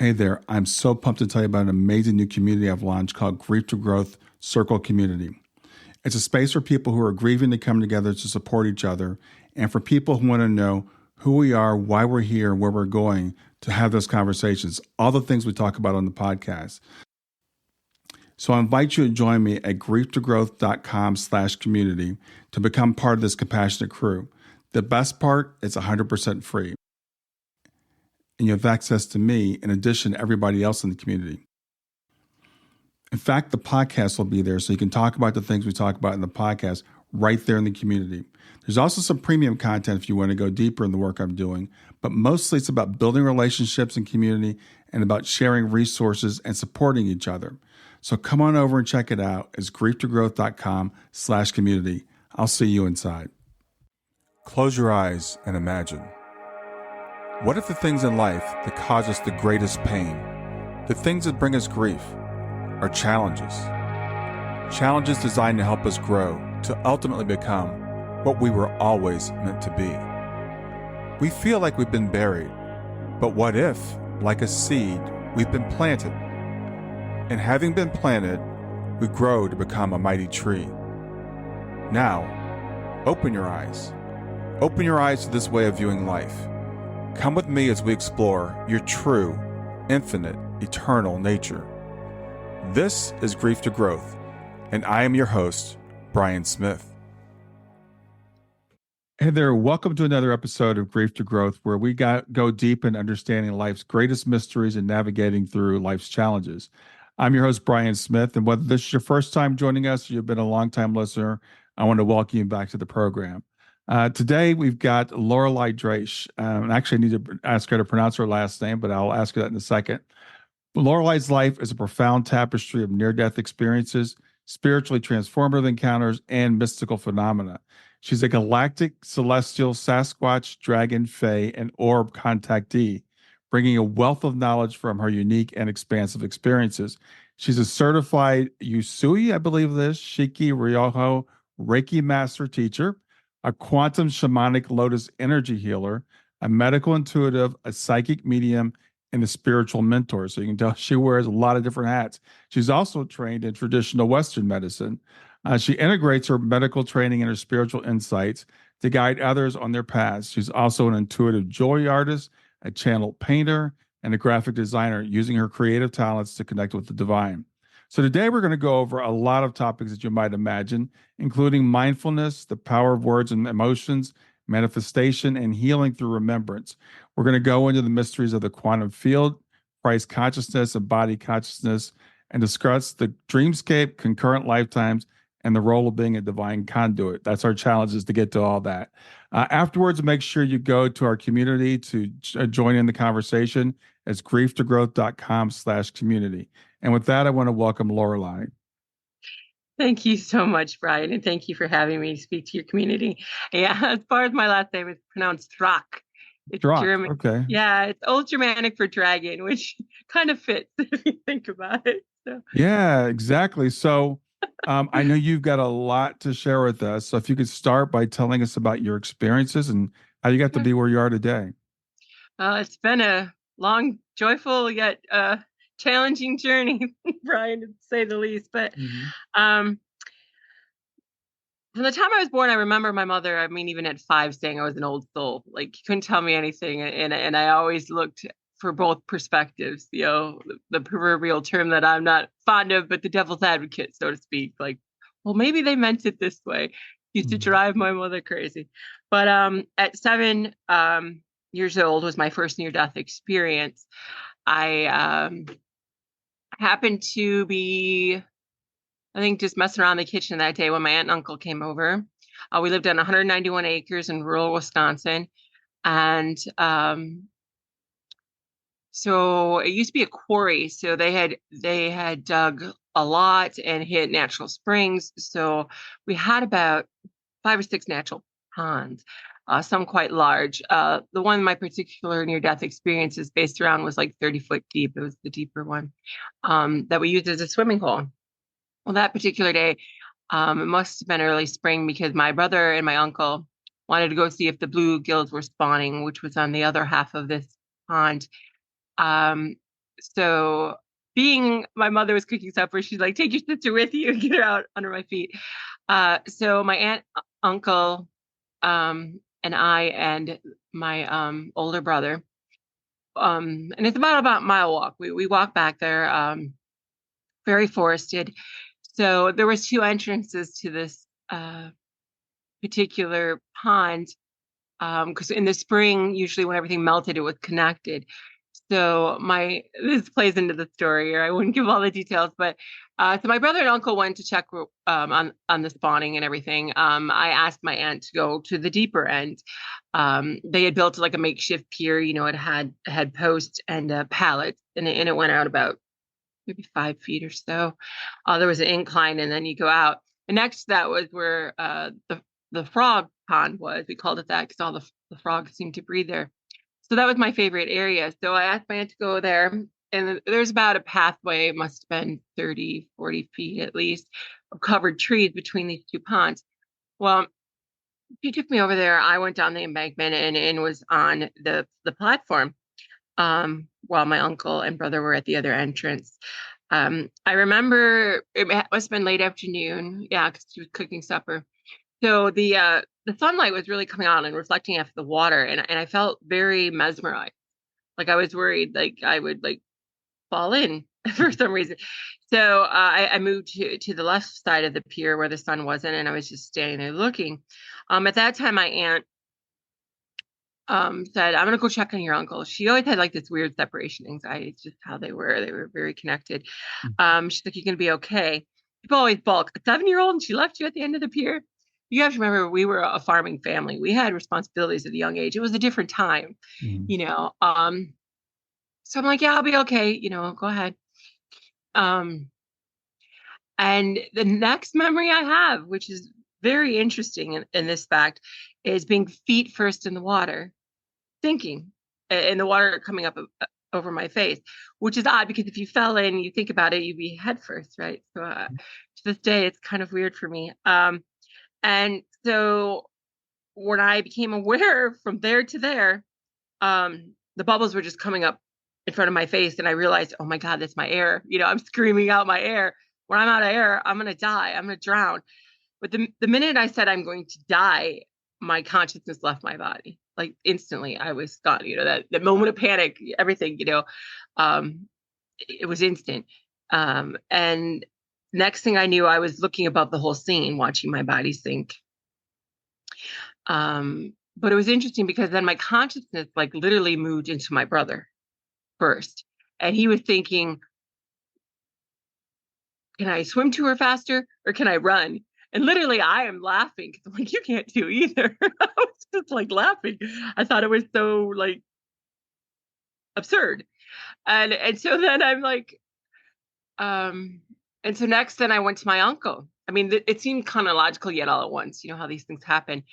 Hey there, I'm so pumped to tell you about an amazing new community I've launched called Grief to Growth Circle Community. It's a space for people who are grieving to come together to support each other, and for people who want to know who we are, why we're here, and where we're going to have those conversations, all the things we talk about on the podcast. So I invite you to join me at grieftogrowth.com/community to become part of this compassionate crew. The best part, it's 100% free. And you have access to me in addition to everybody else in the community. In fact, the podcast will be there so you can talk about the things we talk about in the podcast right there in the community. There's also some premium content if you want to go deeper in the work I'm doing, but mostly it's about building relationships and community and about sharing resources and supporting each other. So come on over and check it out. It's grieftogrowth.com/community. I'll see you inside. Close your eyes and imagine. What if the things in life that cause us the greatest pain, the things that bring us grief, are challenges? Challenges designed to help us grow, to ultimately become what we were always meant to be. We feel like we've been buried, but what if, like a seed, we've been planted? And having been planted, we grow to become a mighty tree. Now, open your eyes. Open your eyes to this way of viewing life. Come with me as we explore your true, infinite, eternal nature. This is Grief to Growth, and I am your host, Brian Smith. Hey there, welcome to another episode of Grief to Growth, where we go deep in understanding life's greatest mysteries and navigating through life's challenges. I'm your host, Brian Smith, and whether this is your first time joining us or you've been a longtime listener, I want to welcome you back to the program. Today, we've got Loreli Drache. Actually, I need to ask her to pronounce her last name, but I'll ask her that in a second. Loreli's life is a profound tapestry of near-death experiences, spiritually transformative encounters, and mystical phenomena. She's a galactic, celestial, Sasquatch, dragon, fae, and orb contactee, bringing a wealth of knowledge from her unique and expansive experiences. She's a certified Usui, I believe this, Shiki Ryoho Reiki Master Teacher, a quantum shamanic lotus energy healer, a medical intuitive, a psychic medium, and a spiritual mentor. So you can tell she wears a lot of different hats. She's also trained in traditional Western medicine. She integrates her medical training and her spiritual insights to guide others on their paths. She's also an intuitive joy artist, a channel painter, and a graphic designer, using her creative talents to connect with the divine. So today we're going to go over a lot of topics that you might imagine, including mindfulness, the power of words and emotions, manifestation, and healing through remembrance. We're going to go into the mysteries of the quantum field, Christ consciousness, and body consciousness, and discuss the dreamscape, concurrent lifetimes, and the role of being a divine conduit. That's our challenge, is to get to all that. Afterwards, make sure you go to our community to join in the conversation. It's grieftogrowth.com/community. And with that, I want to welcome Loreli. Thank you so much, Brian, and thank you for having me speak to your community. Yeah, as far as my last name is pronounced Drache. It's Drache, German. okay. Yeah, it's Old Germanic for dragon, which kind of fits if you think about it. So. Yeah, exactly. So I know you've got a lot to share with us. So if you could start by telling us about your experiences and how you got to be where you are today. It's been a long, joyful, yet challenging journey, Brian, to say the least. But from the time I was born, I remember my mother, I mean, even at 5, saying I was an old soul. Like, you couldn't tell me anything. And I always looked for both perspectives, you know, the proverbial term that I'm not fond of, but the devil's advocate, so to speak. Like, well, maybe they meant it this way. Used to drive my mother crazy. But at 7 years old was my first near-death experience. I happened to be, I think, just messing around the kitchen that day when my aunt and uncle came over. We lived on 191 acres in rural Wisconsin. And so it used to be a quarry. So they had dug a lot and hit natural springs. So we had about 5 or 6 natural ponds, some quite large. The one my particular near-death experience is based around was like 30 foot deep. It was the deeper one that we used as a swimming hole. Well, that particular day, it must have been early spring, because my brother and my uncle wanted to go see if the bluegills were spawning, which was on the other half of this pond. So being my mother was cooking supper, she's like, take your sister with you, get her out under my feet. So my aunt, uncle, and I and my older brother, and it's about a mile walk. We walk back there, very forested. So there was two entrances to this particular pond, because in the spring, usually when everything melted, it was connected. So this plays into the story, or I wouldn't give all the details, but so my brother and uncle went to check on the spawning and everything. I asked my aunt to go to the deeper end. They had built like a makeshift pier, it had posts and pallets, and it went out about maybe 5 feet or so. There was an incline, and then you go out. And next to that was where the frog pond was. We called it that because all the frogs seemed to breed there. So that was my favorite area. So I asked my aunt to go there, and there's about a pathway, must have been 30, 40 feet at least, of covered trees between these two ponds. Well, she took me over there. I went down the embankment and was on the platform, while my uncle and brother were at the other entrance. I remember it must have been late afternoon. Yeah, because she was cooking supper. So the sunlight was really coming on and reflecting off the water, and I felt very mesmerized. Like I was worried, like I would like fall in for some reason. So I moved to the left side of the pier where the sun wasn't, and I was just standing there looking. At that time, my aunt said, "I'm gonna go check on your uncle." She always had like this weird separation anxiety. It's just how they were. They were very connected. She's like, "You're gonna be okay." People always balk. A 7-year-old, and she left you at the end of the pier. You have to remember, we were a farming family. We had responsibilities at a young age. It was a different time, Mm. you know. So I'm like, "Yeah, I'll be okay. Go ahead." Um, and the next memory I have, which is very interesting in this fact, is being feet first in the water, thinking, and the water coming up over my face, which is odd because if you fell in, you think about it, you'd be head first, right? So to this day, it's kind of weird for me. And so when I became aware from there to there, the bubbles were just coming up in front of my face, and I realized, oh my God, that's my air. I'm screaming out my air. When I'm out of air, I'm gonna die. I'm gonna drown. But the minute I said I'm going to die, my consciousness left my body. Like instantly, I was gone. That moment of panic, everything. It was instant. And next thing I knew, I was looking above the whole scene, watching my body sink. But it was interesting because then my consciousness like literally moved into my brother first. And he was thinking, can I swim to her faster or can I run? And literally I am laughing because I'm like, you can't do either. I was just like laughing. I thought it was so like absurd. And so then I'm like, and so next then I went to my uncle. I mean, it seemed chronological yet all at once, how these things happen.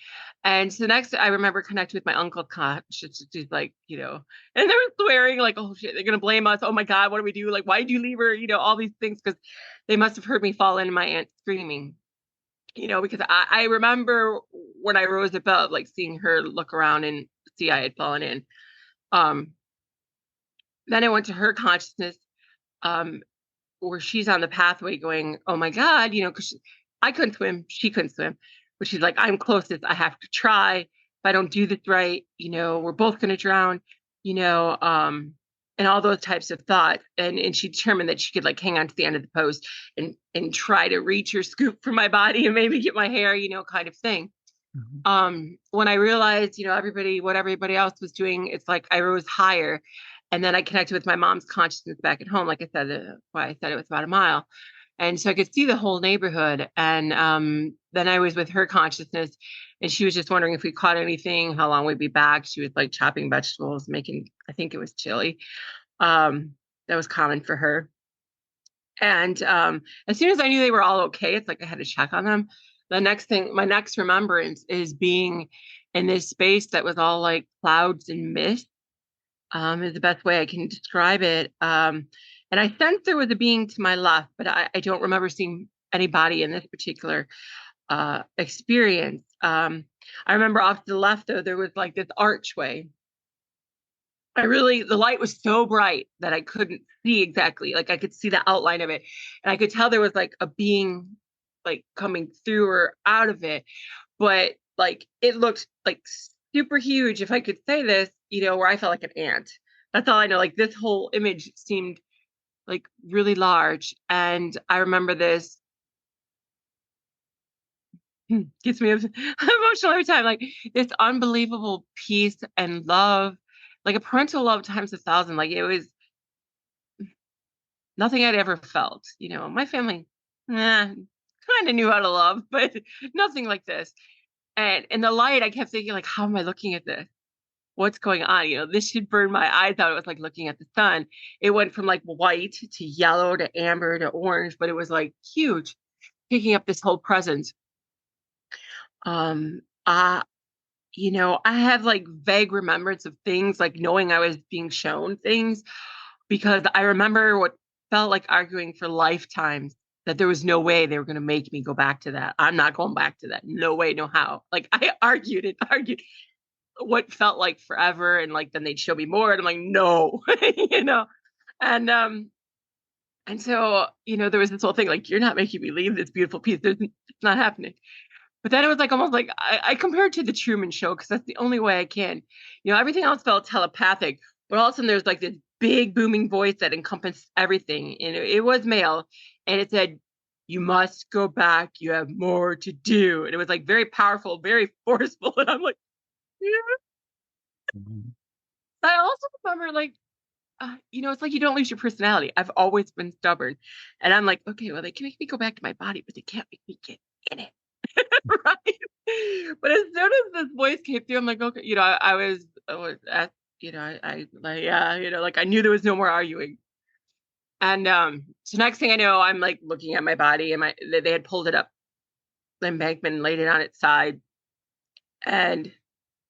And so next I remember connecting with my uncle conscious, just like, and they were swearing like, oh shit, they're gonna blame us. Oh my God, what do we do? Like, why did you leave her? All these things, because they must have heard me fall in, my aunt screaming, because I remember when I rose above, like seeing her look around and see I had fallen in. Then I went to her consciousness, where she's on the pathway going, oh my God, because I couldn't swim, she couldn't swim. But she's like, I'm closest, I have to try. If I don't do this right, we're both going to drown, and all those types of thoughts. And she determined that she could like hang on to the end of the post and try to reach or scoop for my body and maybe get my hair, kind of thing. When I realized, what everybody else was doing, it's like I rose higher. And then I connected with my mom's consciousness back at home. Like I said, why I said it was about a mile. And so I could see the whole neighborhood. And then I was with her consciousness, and she was just wondering if we caught anything, how long we'd be back. She was like chopping vegetables, making, I think it was chili. That was common for her. And as soon as I knew they were all okay, it's like I had to check on them. My next remembrance is being in this space that was all like clouds and mist. Is the best way I can describe it. And I sensed there was a being to my left, but I don't remember seeing anybody in this particular experience. I remember off to the left, though, there was like this archway. the light was so bright that I couldn't see exactly. Like I could see the outline of it. And I could tell there was like a being like coming through or out of it. But like it looked like super huge, if I could say this, where I felt like an ant. That's all I know. Like this whole image seemed like really large. And I remember this gets me emotional every time. Like this unbelievable peace and love, like a parental love times 1,000. Like it was nothing I'd ever felt. My family kind of knew how to love, but nothing like this. And in the light, I kept thinking, like, how am I looking at this? What's going on? This should burn my eyes out. It was like looking at the sun. It went from like white to yellow to amber to orange, but it was like huge, picking up this whole presence. I have like vague remembrance of things, like knowing I was being shown things, because I remember what felt like arguing for lifetimes that there was no way they were going to make me go back to that. I'm not going back to that. No way, no how. Like I argued what felt like forever, and like then they'd show me more, and I'm like, no, and so there was this whole thing like, you're not making me leave this beautiful piece. It's not happening. But then it was like almost like I compared it to the Truman Show, because that's the only way I can. Everything else felt telepathic, but all of a sudden there's like this big booming voice that encompassed everything, and it was male, and it said, "You must go back. You have more to do." And it was like very powerful, very forceful, and I'm like, yeah. Mhm. I also remember like, it's like you don't lose your personality. I've always been stubborn, and I'm like, okay, well, they can make me go back to my body, but they can't make me get in it. Right. But as soon as this voice came through, I'm like, okay, I was at, I like, yeah, like I knew there was no more arguing. And so next thing I know, I'm like looking at my body, and they had pulled it up the embankment and laid it on its side. And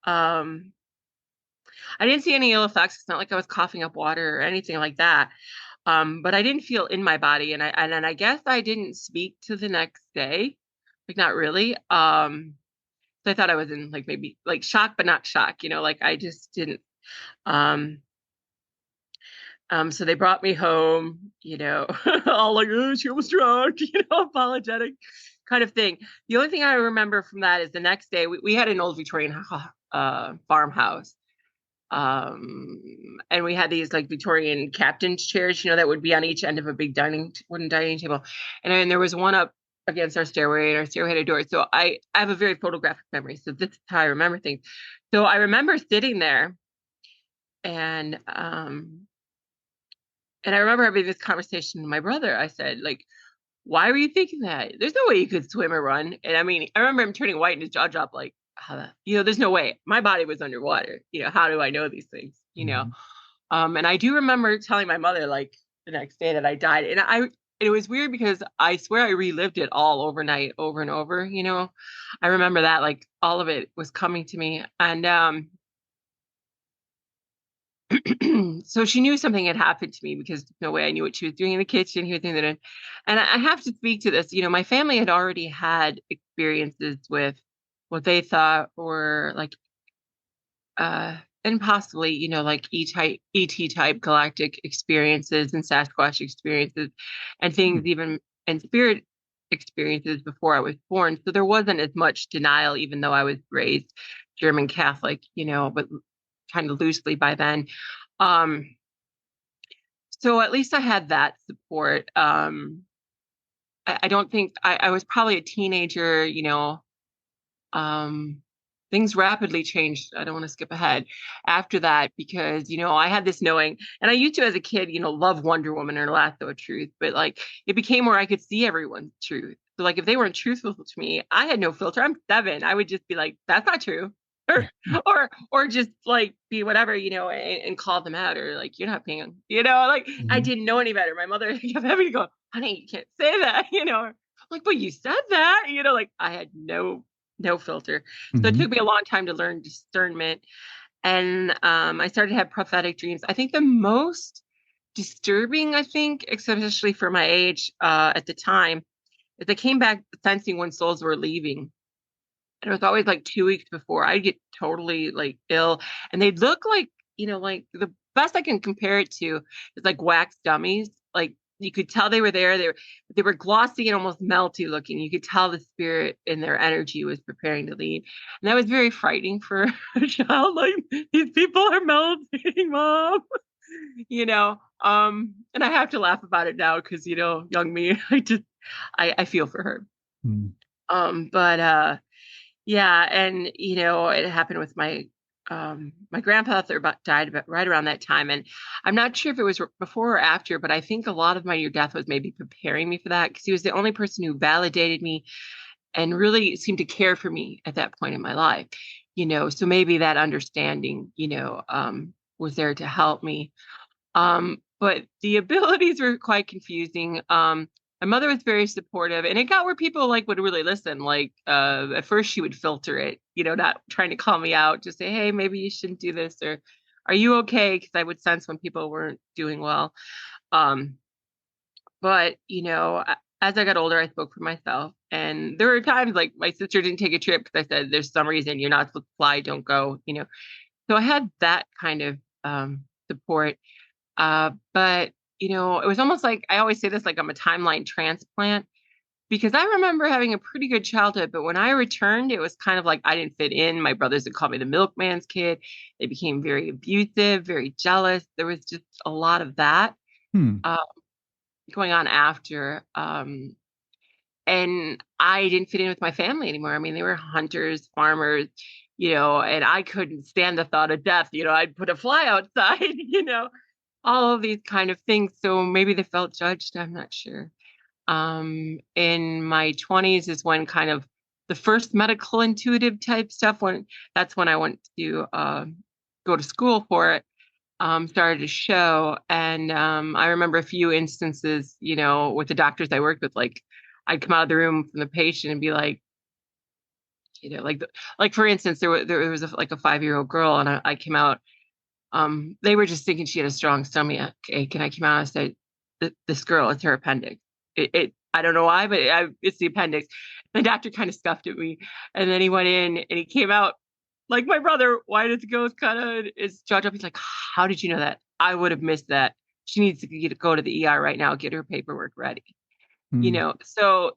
um I didn't see any ill effects. It's not like I was coughing up water or anything like that. But I didn't feel in my body, and I guess I didn't speak to the next day. Like not really. So I thought I was in like maybe like shock, but not shock, like I just didn't. Um, so they brought me home, all like, oh, she was drunk, apologetic kind of thing. The only thing I remember from that is the next day we had an old Victorian farmhouse. And we had these like Victorian captain's chairs, that would be on each end of a big wooden dining table. And then there was one up against our stairway, and our stairway had a door. So I have a very photographic memory. So this is how I remember things. So I remember sitting there, and I remember having this conversation with my brother. I said, like, why were you thinking that? There's no way you could swim or run. And I mean, I remember him turning white and his jaw dropped, like, there's no way. My body was underwater. How do I know these things? Mhm. And I do remember telling my mother like the next day that I died. And it was weird because I swear I relived it all overnight, over and over. I remember that like all of it was coming to me. And so she knew something had happened to me, because no way I knew what she was doing in the kitchen. He was doing that. And I have to speak to this. My family had already had experiences with what they thought were like, and possibly, like ET type galactic experiences and Sasquatch experiences and things, even and spirit experiences before I was born. So there wasn't as much denial, even though I was raised German Catholic, but kind of loosely by then. So at least I had that support. I don't think I was probably a teenager, things rapidly changed. I don't want to skip ahead after that, because, I had this knowing, and I used to, as a kid, love Wonder Woman or Lasso of Truth, but like it became where I could see everyone's truth. So like if they weren't truthful to me, I had no filter. I'm 7. I would just be like, that's not true. Or just like be whatever, and call them out, or like, you're not paying, like I didn't know any better. My mother kept having to go, honey, you can't say that, like, but you said that, like I had no filter. So it Mhm. took me a long time to learn discernment. And I started to have prophetic dreams. I think the most disturbing, especially for my age at the time, is I came back sensing when souls were leaving. And it was always like 2 weeks before I'd get totally like ill, and they'd look like like the best I can compare it to is like wax dummies. Like you could tell they were there. They were glossy and almost melty looking. You could tell the spirit and their energy was preparing to leave. And that was very frightening for a child. Like these people are melting, mom. And I have to laugh about it now because, young me, I feel for her. Mm. But yeah, and it happened with my grandfather died right around that time, and I'm not sure if it was before or after, but I think a lot of my near death was maybe preparing me for that because he was the only person who validated me and really seemed to care for me at that point in my life. So maybe that understanding, was there to help me. But the abilities were quite confusing. My mother was very supportive, and it got where people would really listen. Like at first she would filter it, not trying to call me out, just say, hey, maybe you shouldn't do this, or are you okay? Because I would sense when people weren't doing well. But as I got older, I spoke for myself. And there were times like my sister didn't take a trip because I said, there's some reason you're not supposed to fly, don't go, So I had that kind of support. But it was almost like, I always say this, like I'm a timeline transplant, because I remember having a pretty good childhood, but when I returned, it was kind of like I didn't fit in. My brothers would call me the milkman's kid. They became very abusive, very jealous. There was just a lot of that going on after. And I didn't fit in with my family anymore. I mean, they were hunters, farmers, and I couldn't stand the thought of death. I'd put a fly outside, all of these kind of things. So maybe they felt judged. I'm not sure. In my 20s is when kind of the first medical intuitive type stuff, that's when I went to go to school for it, started to show. And I remember a few instances, with the doctors I worked with, like I'd come out of the room from the patient and be like, like for instance, there was a 5-year-old girl, and I came out. They were just thinking she had a strong stomach ache, and I came out and said, "This girl, it's her appendix. I don't know why, but it's the appendix." The doctor kind of scuffed at me, and then he went in and he came out like my brother. Why did the ghost kind of his jaw drop? He's like, "How did you know that? I would have missed that. She needs to go to the ER right now. Get her paperwork ready." So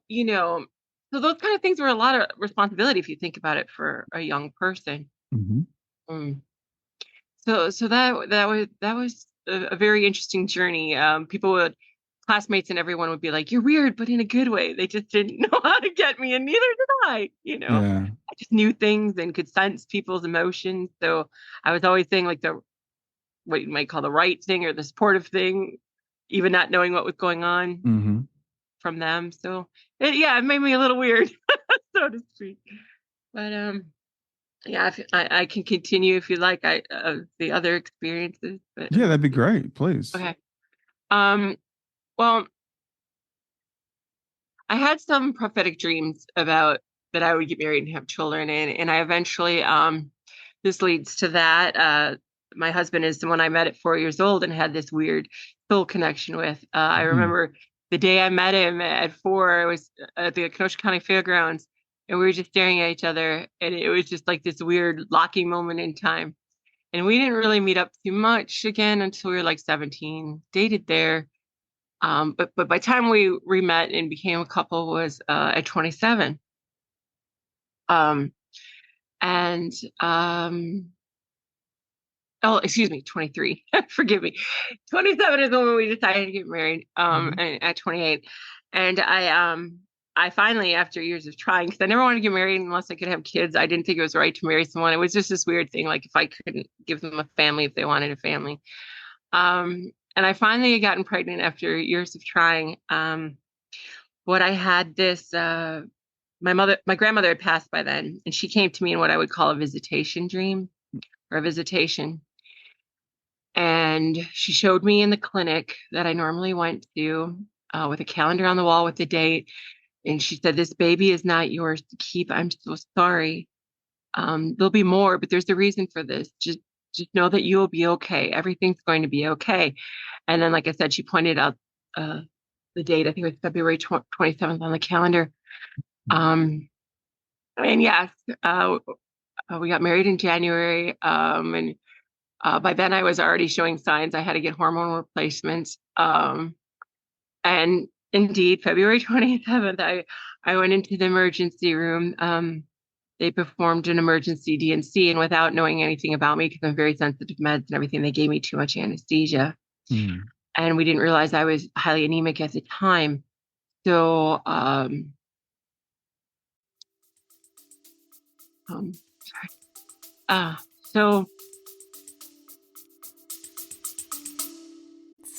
those kind of things were a lot of responsibility if you think about it for a young person. Mm-hmm. So that was a very interesting journey. Classmates and everyone would be like, "You're weird, but in a good way." They just didn't know how to get me, and neither did I. Yeah. I just knew things and could sense people's emotions. So I was always saying like what you might call the right thing or the supportive thing, even not knowing what was going on from them. So it made me a little weird, so to speak. But yeah, if I can continue if you like. The other experiences, but yeah, that'd be great, please. okay. Well, I had some prophetic dreams about that I would get married and have children, and I eventually this leads to that. My husband is the one I met at 4 years old and had this weird soul connection with. I remember the day I met him at 4, I was at the Kenosha County Fairgrounds, and we were just staring at each other, and it was just like this weird locking moment in time. And we didn't really meet up too much again until we were like 17, dated there. But by the time we re-met and became a couple was at 27. And oh, excuse me, 23. Forgive me. 27 is when we decided to get married. And at 28. And I finally, after years of trying, because I never wanted to get married unless I could have kids. I didn't think it was right to marry someone. It was just this weird thing, like if I couldn't give them a family if they wanted a family. And I finally had gotten pregnant after years of trying. What I had this, my grandmother had passed by then, and she came to me in what I would call a visitation dream or a visitation. And she showed me in the clinic that I normally went to with a calendar on the wall with the date. And she said, "This baby is not yours to keep. I'm so sorry. There'll be more, but there's a reason for this. Just know that you'll be okay. Everything's going to be okay." And then, like I said, she pointed out the date. I think it was February 27th on the calendar. And yes, we got married in January. And By then I was already showing signs I had to get hormone replacements. And indeed, February 27th, I went into the emergency room. They performed an emergency DNC, and without knowing anything about me, because I'm very sensitive to meds and everything, they gave me too much anesthesia. And we didn't realize I was highly anemic at the time. So, so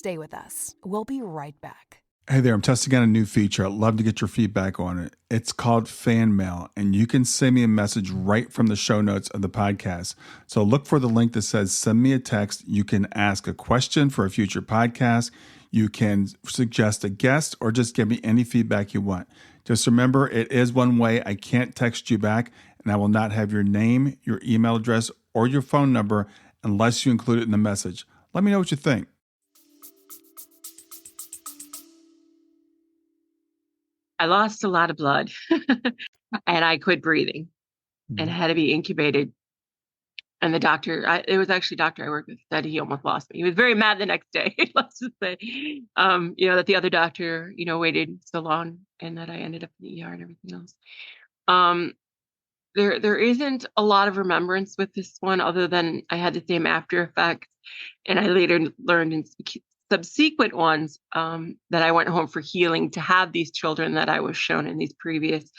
Stay with us. We'll be right back. Hey there, I'm testing out a new feature. I'd love to get your feedback on it. It's called Fan Mail, and you can send me a message right from the show notes of the podcast. So look for the link that says send me a text. You can ask a question for a future podcast. You can suggest a guest or just give me any feedback you want. Just remember, it is one way. I can't text you back, and I will not have your name, your email address, or your phone number unless you include it in the message. Let me know what you think. I lost a lot of blood and I quit breathing and had to be incubated. And the doctor, it was actually a doctor I worked with, said he almost lost me. He was very mad the next day, let's just say, that the other doctor, waited so long and that I ended up in the ER and everything else. There isn't a lot of remembrance with this one other than I had the same after effects. And I later learned in subsequent ones that I went home for healing to have these children that I was shown in these previous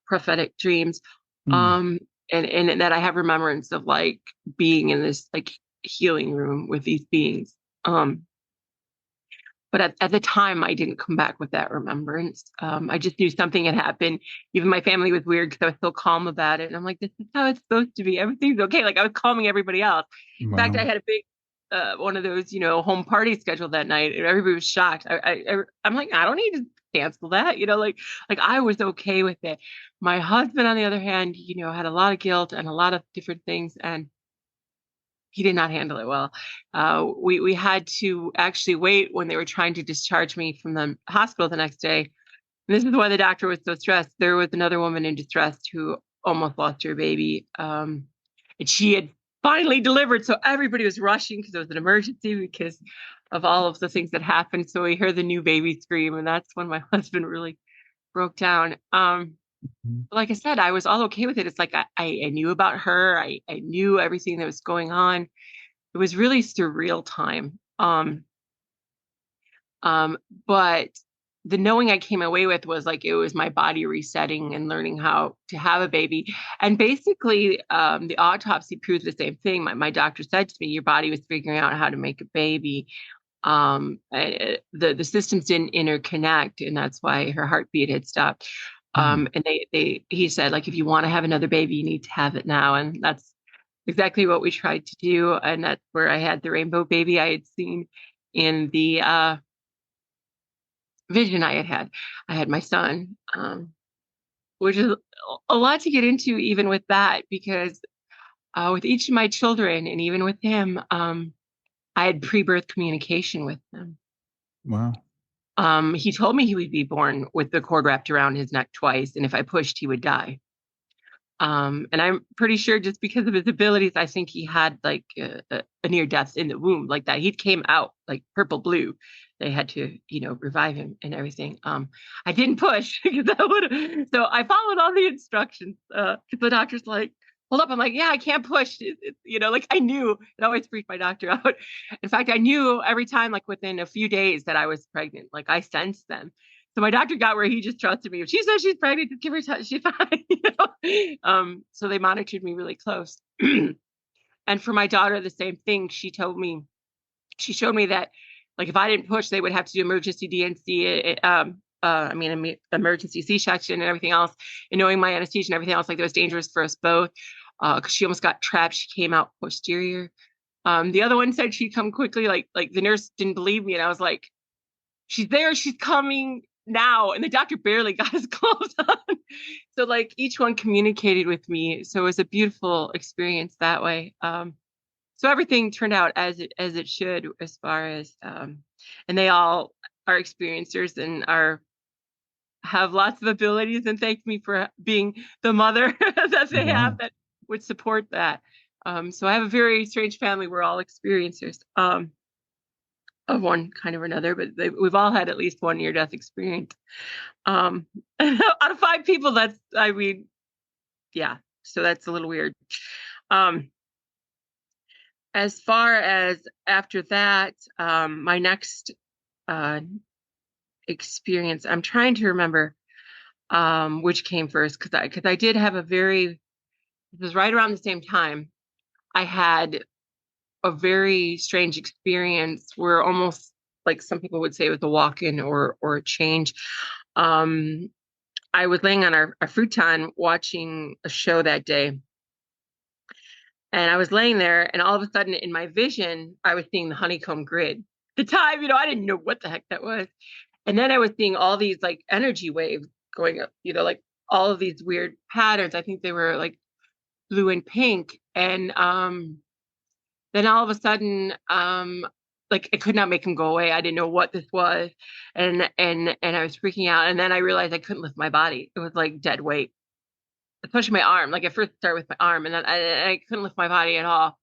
prophetic dreams. And that I have remembrance of like being in this like healing room with these beings. But at the time, I didn't come back with that remembrance. I just knew something had happened. Even my family was weird because I was so calm about it. And I'm like, this is how it's supposed to be. Everything's okay. Like I was calming everybody else. In fact, I had a big one of those, home parties scheduled that night, and everybody was shocked. I'm like, I don't need to cancel that, like I was okay with it. My husband, on the other hand, had a lot of guilt and a lot of different things, and he did not handle it well. We had to actually wait when they were trying to discharge me from the hospital the next day. And this is why the doctor was so stressed. There was another woman in distress who almost lost her baby, and she had finally delivered. So everybody was rushing because it was an emergency because of all of the things that happened. So we heard the new baby scream, and that's when my husband really broke down. Like I said, I was all okay with it. It's like I knew about her. I knew everything that was going on. It was really surreal time. But the knowing I came away with was like it was my body resetting and learning how to have a baby. And basically, the autopsy proved the same thing. My doctor said to me, your body was figuring out how to make a baby. The systems didn't interconnect, and that's why her heartbeat had stopped. And he said, like, if you want to have another baby, you need to have it now. And that's exactly what we tried to do. And that's where I had the rainbow baby I had seen in the vision I had. I had my son, which is a lot to get into even with that, because with each of my children and even with him, I had pre-birth communication with them. Wow. He told me he would be born with the cord wrapped around his neck twice, and if I pushed, he would die. And I'm pretty sure just because of his abilities, I think he had like a near death in the womb, like that. He came out like purple blue. They had to, revive him and everything. I didn't push because that would. So I followed all the instructions. Because the doctor's like, hold up. I'm like, yeah, I can't push. Like I knew. It always freaked my doctor out. In fact, I knew every time, like within a few days, that I was pregnant. Like I sensed them. So my doctor got where he just trusted me. If she says she's pregnant, just give her time. She's fine. So they monitored me really close. And for my daughter, the same thing. She showed me that, like, if I didn't push, they would have to do emergency DNC, emergency C-section and everything else. And knowing my anesthesia and everything else, like, that was dangerous for us both. Because she almost got trapped. She came out posterior. The other one said she'd come quickly. Like the nurse didn't believe me, and I was like, she's there. She's coming now. And the doctor barely got his clothes on. So like each one communicated with me. So it was a beautiful experience that way. So everything turned out as it should, as far as, and they all are experiencers and have lots of abilities, and thank me for being the mother that they have that would support that. So I have a very strange family. We're all experiencers of one kind or another, but we've all had at least one near-death experience. Out of 5 people, yeah. So that's a little weird. As far as after that, my next experience, I'm trying to remember which came first, because I did have it was right around the same time. I had a very strange experience where, almost like some people would say, it was a walk-in or a change. I was laying on our futon watching a show that day. And I was laying there, and all of a sudden in my vision, I was seeing the honeycomb grid. At the time, I didn't know what the heck that was. And then I was seeing all these like energy waves going up, like all of these weird patterns. I think they were like blue and pink. And then all of a sudden, like I could not make them go away. I didn't know what this was. And I was freaking out. And then I realized I couldn't lift my body. It was like dead weight, especially my arm. Like I first started with my arm, and then I couldn't lift my body at all.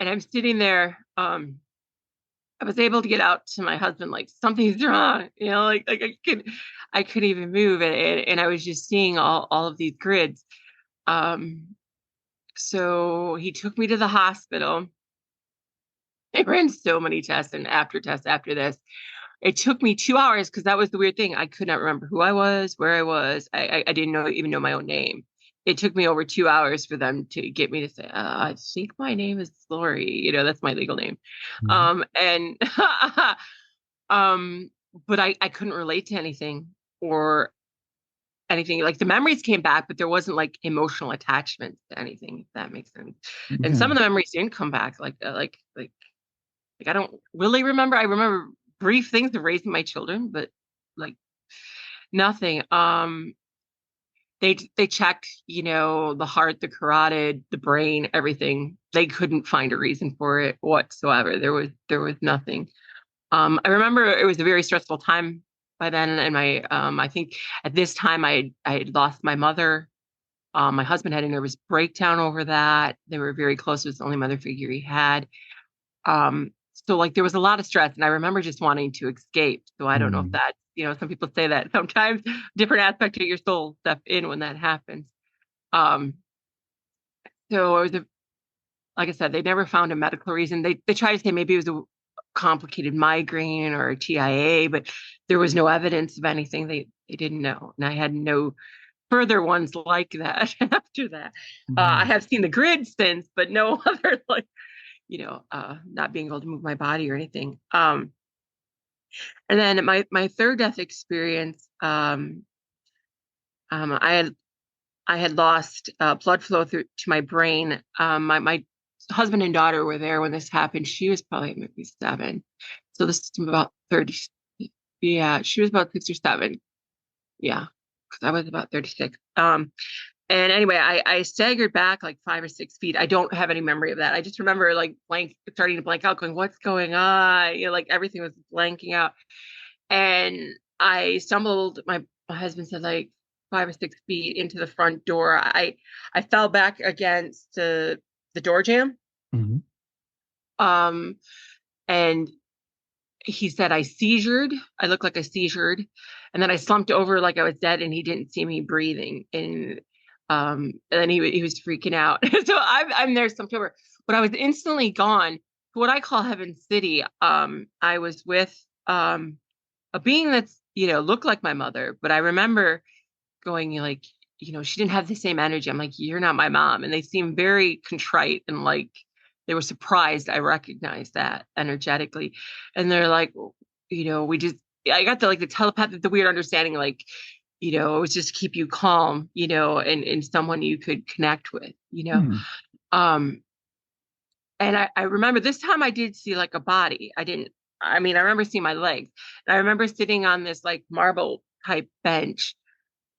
And I'm sitting there. I was able to get out to my husband, like, something's wrong, like I couldn't even move, and I was just seeing all of these grids. So he took me to the hospital. I ran so many tests and after tests after this. It took me 2 hours, because that was the weird thing. I could not remember who I was, where I was. I didn't even know my own name. It took me over 2 hours for them to get me to say, I think my name is Lori. That's my legal name. And but I couldn't relate to anything or anything. Like, the memories came back, but there wasn't like emotional attachment to anything, if that makes sense. And some of the memories didn't come back. Like I don't really remember. I remember brief things of raising my children, but like nothing. They checked, the heart, the carotid, the brain, everything. They couldn't find a reason for it whatsoever. There was nothing. I remember it was a very stressful time by then, and I think at this time I had lost my mother. My husband had a nervous breakdown over that. They were very close. It was the only mother figure he had. So like there was a lot of stress, and I remember just wanting to escape. So I don't know if that, some people say that sometimes different aspect of your soul step in when that happens. So it was like I said, they never found a medical reason. They tried to say maybe it was a complicated migraine or a TIA, but there was no evidence of anything. They didn't know. And I had no further ones like that after that. I have seen the grid since, but no other not being able to move my body or anything. And then my third death experience, I had lost blood flow to my brain. My husband and daughter were there when this happened. She was probably maybe 7. So this is about 30. Yeah, she was about 6 or 7. Yeah, because I was about 36. And anyway, I staggered back like 5 or 6 feet. I don't have any memory of that. I just remember like starting to blank out, going, what's going on? Like everything was blanking out. And I stumbled, my husband said, like 5 or 6 feet into the front door. I fell back against the door jamb. And he said I seizured. I looked like I seizured. And then I slumped over like I was dead, and he didn't see me breathing. And then he was freaking out. So I'm there slumped over, but I was instantly gone to what I call Heaven City. I was with a being that's looked like my mother, but I remember going like, she didn't have the same energy. I'm like, you're not my mom. And they seemed very contrite, and like they were surprised I recognized that energetically. And they're like, I got the telepathic, the weird understanding, like, it was just to keep you calm, and someone you could connect with, And I remember this time I did see like a body. I remember seeing my legs, and I remember sitting on this like marble type bench.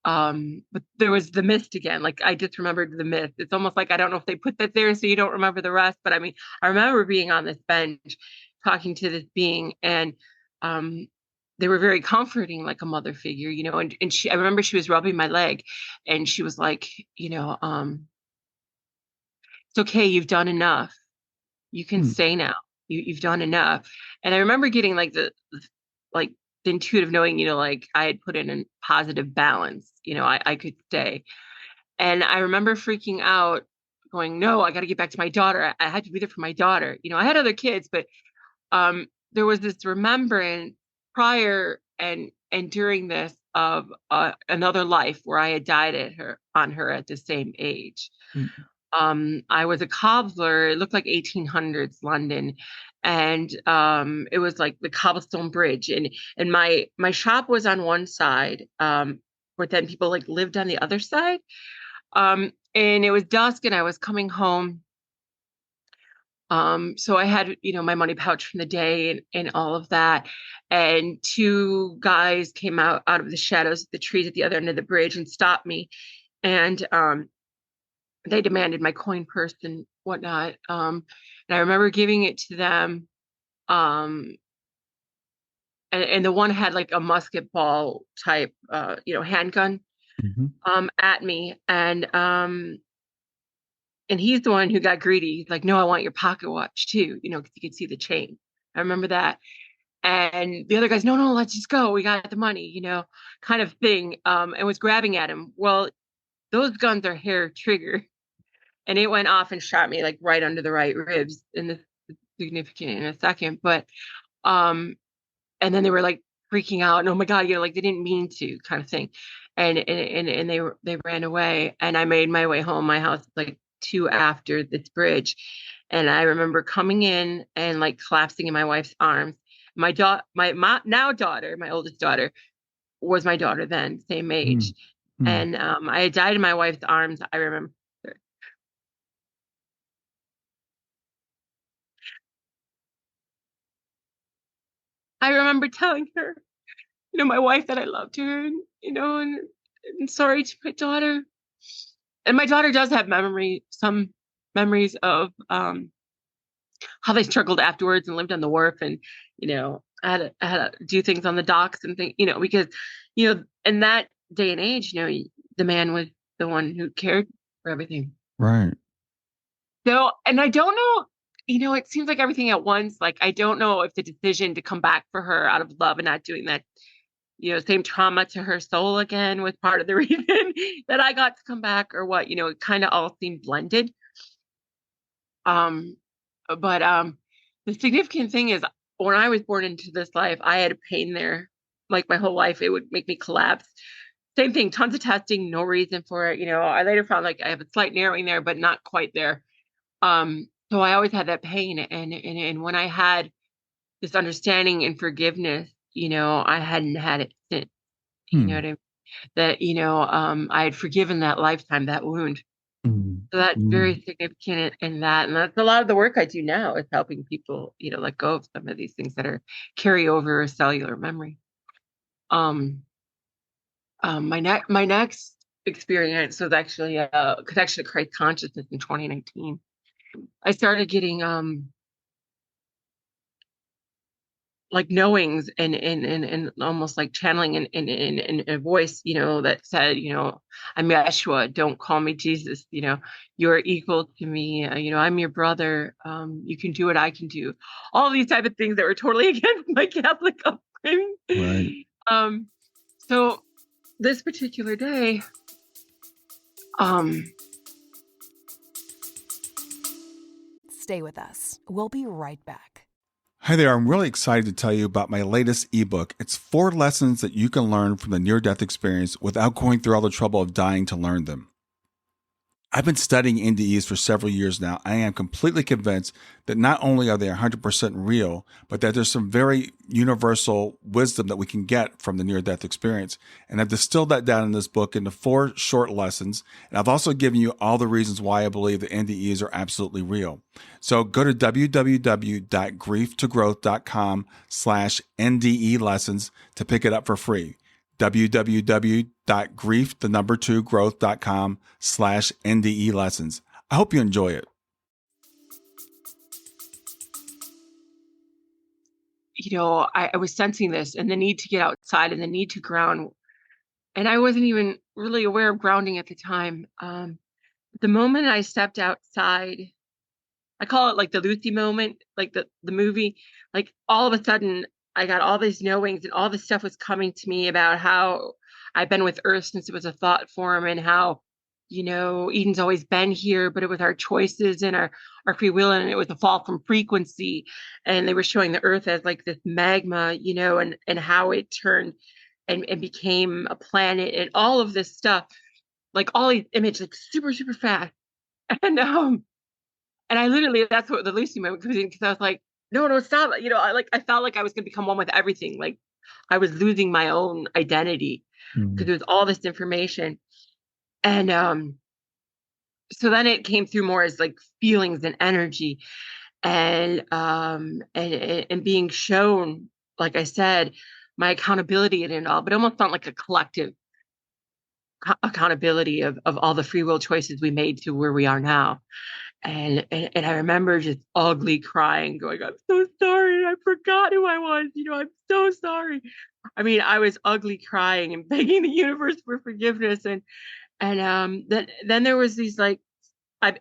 But there was the mist again. Like I just remembered the mist. It's almost like, I don't know if they put that there so you don't remember the rest, but I remember being on this bench talking to this being, and they were very comforting, like a mother figure, and I remember she was rubbing my leg, and she was like, it's okay. You've done enough. You can stay now. You've done enough. And I remember getting like the intuitive knowing, like I had put in a positive balance, I could stay. And I remember freaking out going, no, I got to get back to my daughter. I had to be there for my daughter. I had other kids, but there was this remembrance prior and during this of another life where I had died on her at the same age. I was a cobbler. It looked like 1800s London, and it was like the cobblestone bridge, and my shop was on one side, but then people like lived on the other side. And it was dusk, and I was coming home. So I had, my money pouch from the day and all of that. And two guys came out of the shadows of the trees at the other end of the bridge and stopped me. And they demanded my coin purse and whatnot. And I remember giving it to them. And the one had like a musket ball type, handgun at me. And he's the one who got greedy. He's like, no, I want your pocket watch too, because you could see the chain. I remember that. And the other guy's, no, let's just go. We got the money, kind of thing. And was grabbing at him. Well, those guns are hair trigger. And it went off and shot me like right under the right ribs, and this is significant in a second. But and then they were like freaking out, and oh my God, like they didn't mean to, kind of thing. And they ran away. And I made my way home. My house like 2 after this bridge. And I remember coming in and like collapsing in my wife's arms. My daughter, my oldest daughter, was my daughter then, same age. And I had died in my wife's arms. I remember. I remember telling her, my wife, that I loved her, and sorry to my daughter. And my daughter does have some memories of how they struggled afterwards and lived on the wharf, and I had to do things on the docks and things, because in that day and age, the man was the one who cared for everything. Right. So, and I don't know, it seems like everything at once. Like, I don't know if the decision to come back for her out of love and not doing that, same trauma to her soul again was part of the reason that I got to come back, or what, it kind of all seemed blended. But the significant thing is, when I was born into this life, I had a pain there, like my whole life. It would make me collapse. Same thing, tons of testing, no reason for it. I later found like I have a slight narrowing there, but not quite there. So I always had that pain, and when I had this understanding and forgiveness, I hadn't had it since. You know what I mean? That I had forgiven that lifetime, that wound. So that's very significant in that. And that's a lot of the work I do now, is helping people, let go of some of these things that are carry over a cellular memory. My next experience was actually connection to Christ consciousness in 2019. I started getting like knowings and almost like channeling in a voice, that said, I'm Yeshua, don't call me Jesus, you're equal to me, I'm your brother, you can do what I can do. All these type of things that were totally against my Catholic upbringing. Right. So this particular day, Stay with us. We'll be right back. Hi there, I'm really excited to tell you about my latest ebook. It's 4 lessons that you can learn from the near-death experience without going through all the trouble of dying to learn them. I've been studying NDEs for several years now. I am completely convinced that not only are they 100% real, but that there's some very universal wisdom that we can get from the near-death experience. And I've distilled that down in this book into 4 short lessons. And I've also given you all the reasons why I believe that NDEs are absolutely real. So go to www.grieftogrowth.com/NDE lessons to pick it up for free. www.growth.com/NDE lessons. I hope you enjoy it. I was sensing this, and the need to get outside, and the need to ground. And I wasn't even really aware of grounding at the time. The moment I stepped outside I call it like the Lucy moment, like the movie. Like all of a sudden, I got all these knowings, and all this stuff was coming to me about how I've been with Earth since it was a thought form, and how, Eden's always been here, but it was our choices and our free will, and it was a fall from frequency. And they were showing the Earth as like this magma, and how it turned and became a planet, and all of this stuff, like all these images, like super, super fast. And I literally, that's what the Lucy moment comes in, because I was like, no, no, stop. I felt like I was going to become one with everything. Like I was losing my own identity because there was all this information. And so then it came through more as like feelings and energy, and being shown, like I said, my accountability in it all, but almost not like a collective accountability of all the free will choices we made to where we are now. And I remember just ugly crying, going, I'm so sorry. I forgot who I was. I'm so sorry. I mean, I was ugly crying and begging the universe for forgiveness. Then there was these like,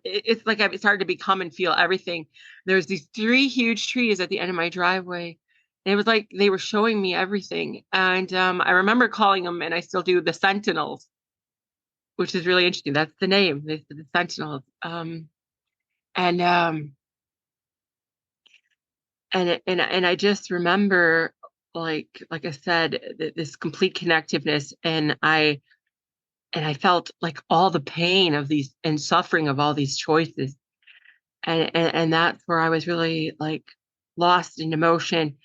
it's like I've started to become and feel everything. There's these 3 huge trees at the end of my driveway. And it was like they were showing me everything. And I remember calling them, and I still do, the Sentinels, which is really interesting. That's the name, the Sentinels. And I just remember, like I said, this complete connectiveness, and I felt like all the pain of these and suffering of all these choices, and that's where I was really like lost in emotion.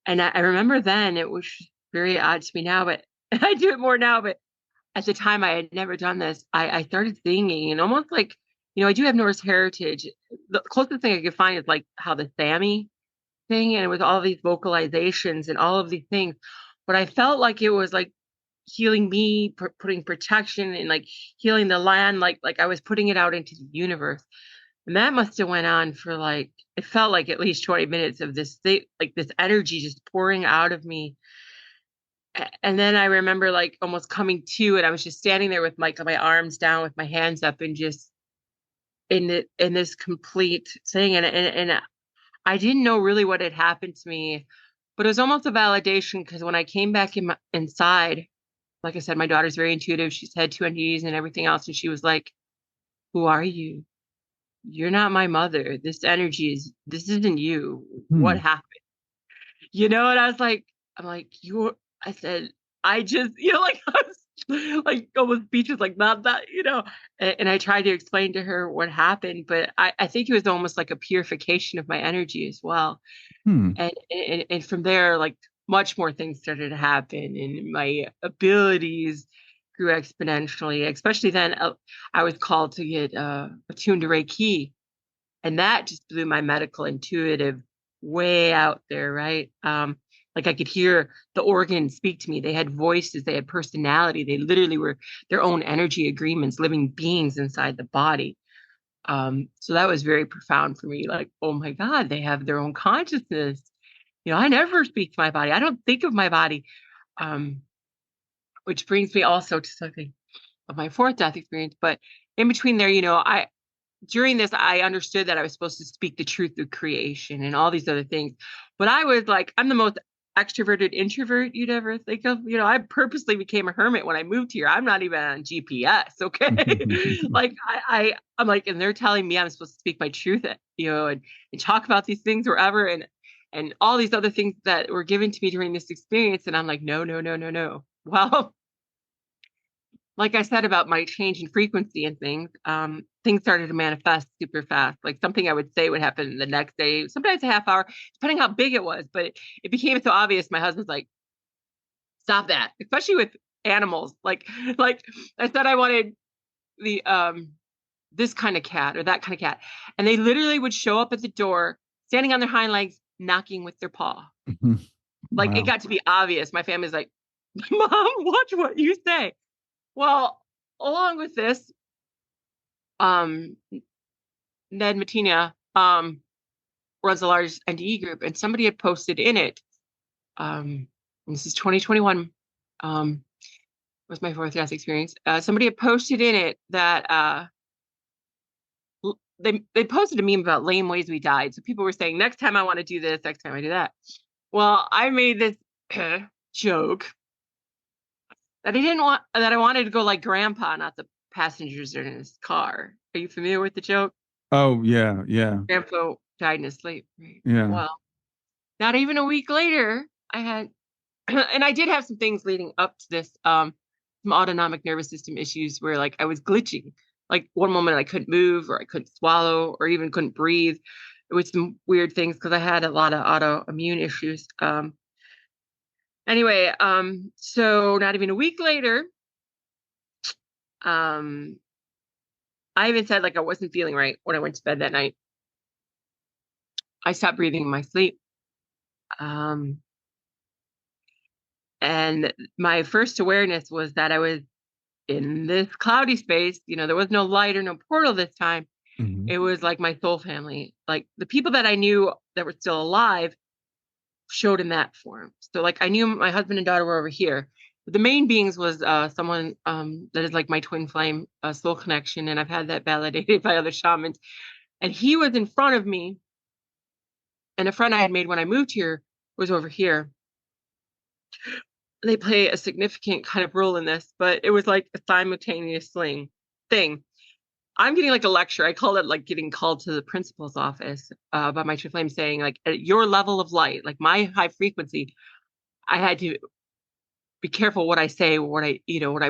And I remember then, it was very odd to me now, but I do it more now. But at the time, I had never done this. I started singing, and almost like, I do have Norse heritage. The closest thing I could find is like how the Sami thing, and it was all these vocalizations and all of these things. But I felt like it was like healing me, putting protection, and like healing the land, like I was putting it out into the universe. And that must have went on for like, it felt like at least 20 minutes of this thing, like this energy just pouring out of me. And then I remember like almost coming to it. I was just standing there with my arms down, with my hands up, and just in this complete thing. And I didn't know really what had happened to me, but it was almost a validation, because when I came back inside, like I said, my daughter's very intuitive. She's had 2 entities and everything else. And she was like, who are you? You're not my mother. This isn't you. What happened? And I was like, I said, I just, like, I was like almost speechless, like, not that, and I tried to explain to her what happened, but I think it was almost like a purification of my energy as well. And from there, like, much more things started to happen, and my abilities grew exponentially. Especially then, I was called to get attuned to Reiki, and that just blew my medical intuitive way out there, right? Like I could hear the organs speak to me. They had voices, they had personality. They literally were their own energy agreements, living beings inside the body. So that was very profound for me. Like, oh my God, they have their own consciousness. I never speak to my body. I don't think of my body. Which brings me also to something of my 4th death experience. But in between there, during this, I understood that I was supposed to speak the truth of creation and all these other things. But I was like, I'm the most extroverted introvert you'd ever think of. I purposely became a hermit when I moved here. I'm not even on GPS. Okay. Like I'm like, and they're telling me I'm supposed to speak my truth, and talk about these things wherever, and all these other things that were given to me during this experience. And I'm like, no, no, no, no, no. Well, like I said about my change in frequency and things started to manifest super fast. Like something I would say would happen the next day, sometimes a half hour, depending how big it was. But it became so obvious. My husband's like, stop that, especially with animals. Like I said, I wanted the this kind of cat or that kind of cat, and they literally would show up at the door, standing on their hind legs, knocking with their paw. Like It got to be obvious. My family's like, Mom, watch what you say. Well, along with this, Ned Matina runs the largest NDE group, and somebody had posted in it. And this is 2021. Was my 4th death experience. Somebody had posted in it that they posted a meme about lame ways we died. So people were saying, next time I want to do this, next time I do that. Well, I made this joke that I wanted to go like grandpa, not the passengers in his car. Are you familiar with the joke? Oh, yeah, yeah, Grandpa died in his sleep. Right. yeah. Well, not even a week later, I had, and I did have some things leading up to this, some autonomic nervous system issues where like I was glitching. Like one moment I couldn't move or I couldn't swallow or even couldn't breathe. It was some weird things because I had a lot of autoimmune issues. Anyway, so not even a week later, I even said like I wasn't feeling right when I went to bed that night. I stopped breathing in my sleep. And my first awareness was that I was in this cloudy space. There was no light or no portal this time. Mhm. It was like my soul family, like the people that I knew that were still alive showed in that form. So like I knew my husband and daughter were over here. But the main beings was someone that is like my twin flame soul connection. And I've had that validated by other shamans. And he was in front of me. And a friend I had made when I moved here was over here. They play a significant kind of role in this, but it was like a simultaneous thing. I'm getting like a lecture. I call it like getting called to the principal's office by my twin flame saying like at your level of light, like my high frequency, I had to be careful what I say, what I